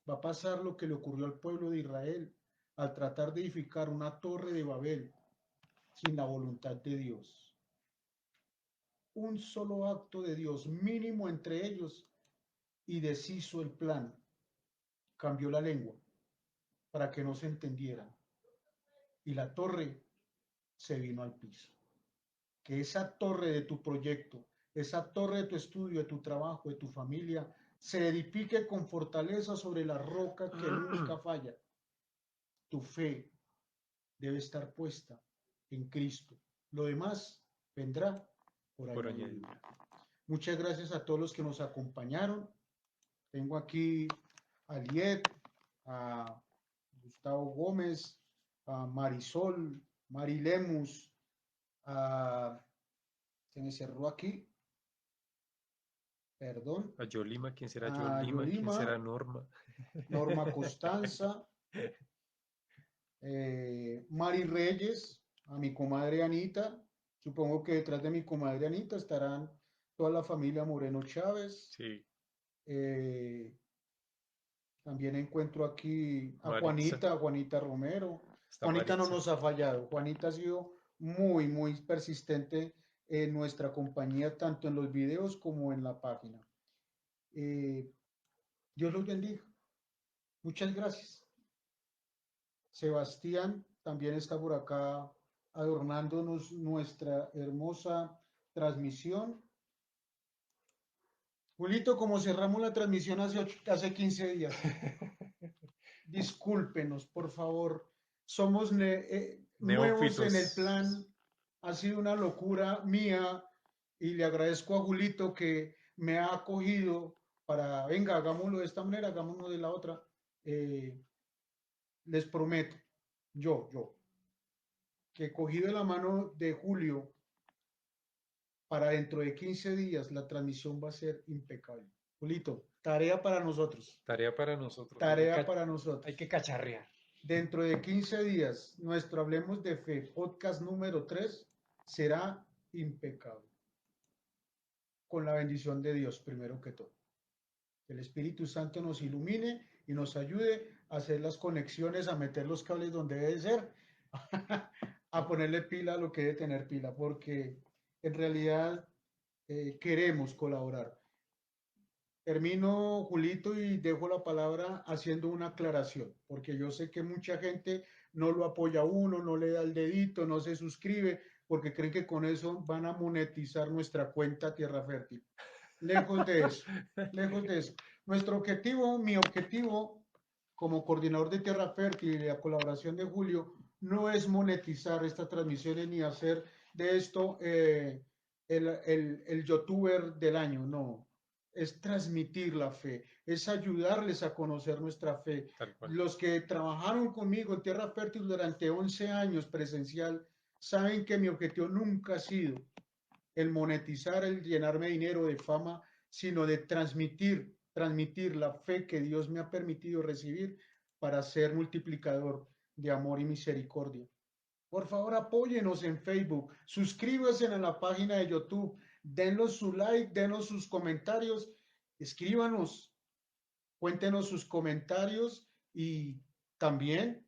va a pasar lo que le ocurrió al pueblo de Israel al tratar de edificar una torre de Babel sin la voluntad de Dios. Un solo acto de Dios mínimo entre ellos y deshizo el plan. Cambió la lengua para que no se entendieran. Y la torre se vino al piso. Que esa torre de tu proyecto, esa torre de tu estudio, de tu trabajo, de tu familia, se edifique con fortaleza sobre la roca que nunca falla. Tu fe debe estar puesta en Cristo. Lo demás vendrá por Por añadidura. añadidura. Muchas gracias a todos los que nos acompañaron. Tengo aquí a Liet, a Gustavo Gómez, a Marisol, Mari Lemus, a... Se me cerró aquí, perdón, A Yolima, ¿quién será a Yolima? ¿Quién Yolima, será Norma? Norma Costanza, Mari Reyes, a mi comadre Anita. Supongo que detrás de mi comadre Anita estarán toda la familia Moreno Chávez. Sí, Eh, También encuentro aquí Maritza. A Juanita Romero. Está Juanita no Maritza. nos ha fallado. Juanita ha sido muy, muy persistente en nuestra compañía, tanto en los videos como en la página. Eh, Dios los bendiga. Muchas gracias. Sebastián también está por acá adornándonos nuestra hermosa transmisión. Julito, como cerramos la transmisión hace 15 días, discúlpenos, por favor. Somos nuevos en el plan. Neófitos. Ha sido una locura mía y le agradezco a Julito que me ha acogido para, venga, hagámoslo de esta manera, hagámoslo de la otra. Eh, Les prometo, yo, que cogido de la mano de Julio, para dentro de 15 días la transmisión va a ser impecable. Julito, tarea para nosotros, Tarea para nosotros. tarea para Hay que nosotros. cacharrear. Dentro de 15 días, nuestro Hablemos de Fe, podcast número 3 será impecable. Con la bendición de Dios, primero que todo. Que el Espíritu Santo nos ilumine y nos ayude a hacer las conexiones, a meter los cables donde debe ser, a ponerle pila a lo que debe tener pila, porque en realidad queremos colaborar. Termino, Julito, y dejo la palabra haciendo una aclaración, porque yo sé que mucha gente no lo apoya a uno, no le da el dedito, no se suscribe, porque creen que con eso van a monetizar nuestra cuenta Tierra Fértil. Lejos de eso, lejos de eso. Nuestro objetivo, mi objetivo como coordinador de Tierra Fértil y la colaboración de Julio, no es monetizar estas transmisiones ni hacer de esto el youtuber del año, no. Es transmitir la fe, es ayudarles a conocer nuestra fe. Tal cual. Los que trabajaron conmigo en Tierra Fértil durante 11 años presencial saben que mi objetivo nunca ha sido el monetizar, el llenarme de dinero, de fama, sino de transmitir la fe que Dios me ha permitido recibir para ser multiplicador de amor y misericordia. Por favor, apóyenos en Facebook, suscríbanse a la página de YouTube, denos su like, denos sus comentarios, escríbanos, cuéntenos sus comentarios y también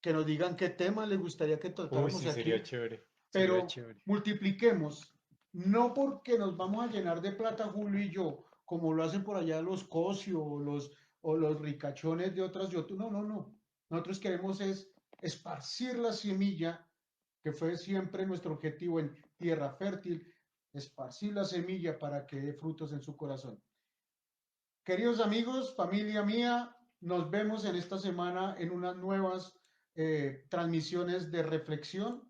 que nos digan qué tema les gustaría que Uy, tratáramos sí, sería aquí, chévere. Sería pero chévere. multipliquemos, no porque nos vamos a llenar de plata Julio y yo, como lo hacen por allá los Cosio o los ricachones de otras YouTube. No, no, no. Nosotros queremos es esparcir la semilla, que fue siempre nuestro objetivo en Tierra Fértil, esparcir la semilla para que dé frutos en su corazón. Queridos amigos, familia mía, nos vemos en esta semana en unas nuevas transmisiones de reflexión.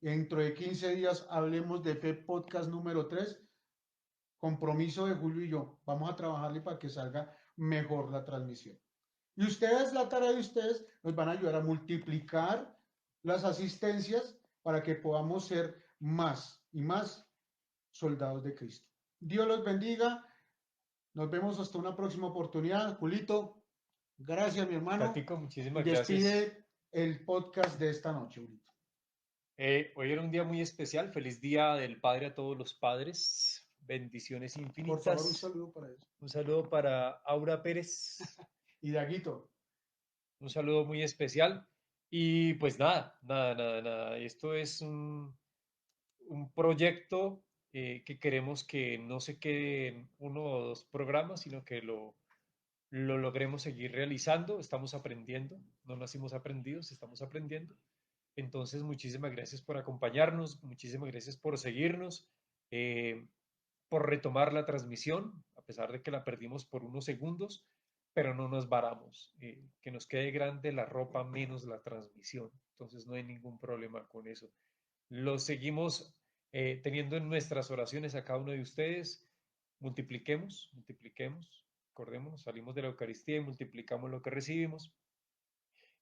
Dentro de 15 días hablemos de Fe Podcast número 3. Compromiso de Julio y yo. Vamos a trabajarle para que salga mejor la transmisión. Y ustedes, la tarea de ustedes, nos van a ayudar a multiplicar las asistencias para que podamos ser más y más soldados de Cristo. Dios los bendiga. Nos vemos hasta una próxima oportunidad. Julito, gracias, mi hermano. Tatico, Y muchísimas gracias. despide el podcast de esta noche, Julito. Hoy era un día muy especial. Feliz Día del Padre a todos los padres. Bendiciones Por favor, un infinitas. saludo para eso. Un saludo para Aura Pérez. Y Daguito, Un saludo muy especial. Y pues nada. Esto es un proyecto que queremos que no se quede en uno o dos programas, sino que lo logremos seguir realizando. Estamos aprendiendo, no nacimos aprendidos, estamos aprendiendo. Entonces, muchísimas gracias por acompañarnos, muchísimas gracias por seguirnos, eh, por retomar la transmisión, a pesar de que la perdimos por unos segundos, pero no nos varamos. Que nos quede grande la ropa menos la transmisión. Entonces, no hay ningún problema con eso. Los seguimos teniendo en nuestras oraciones a cada uno de ustedes. multipliquemos, multipliquemos, acordémonos, salimos de la Eucaristía y multiplicamos lo que recibimos.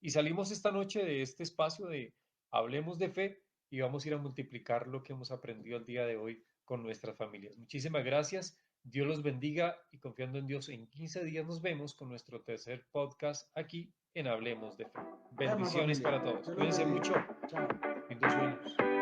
Y salimos esta noche de este espacio de Hablemos de Fe y vamos a ir a multiplicar lo que hemos aprendido el día de hoy con nuestras familias. Muchísimas gracias, Dios los bendiga y confiando en Dios, en 15 días nos vemos con nuestro tercer podcast aquí en Hablemos de Fe. Vemos Bendiciones familia. para todos. Dios los Cuídense bendiga. mucho. Chao. Lindos sueños.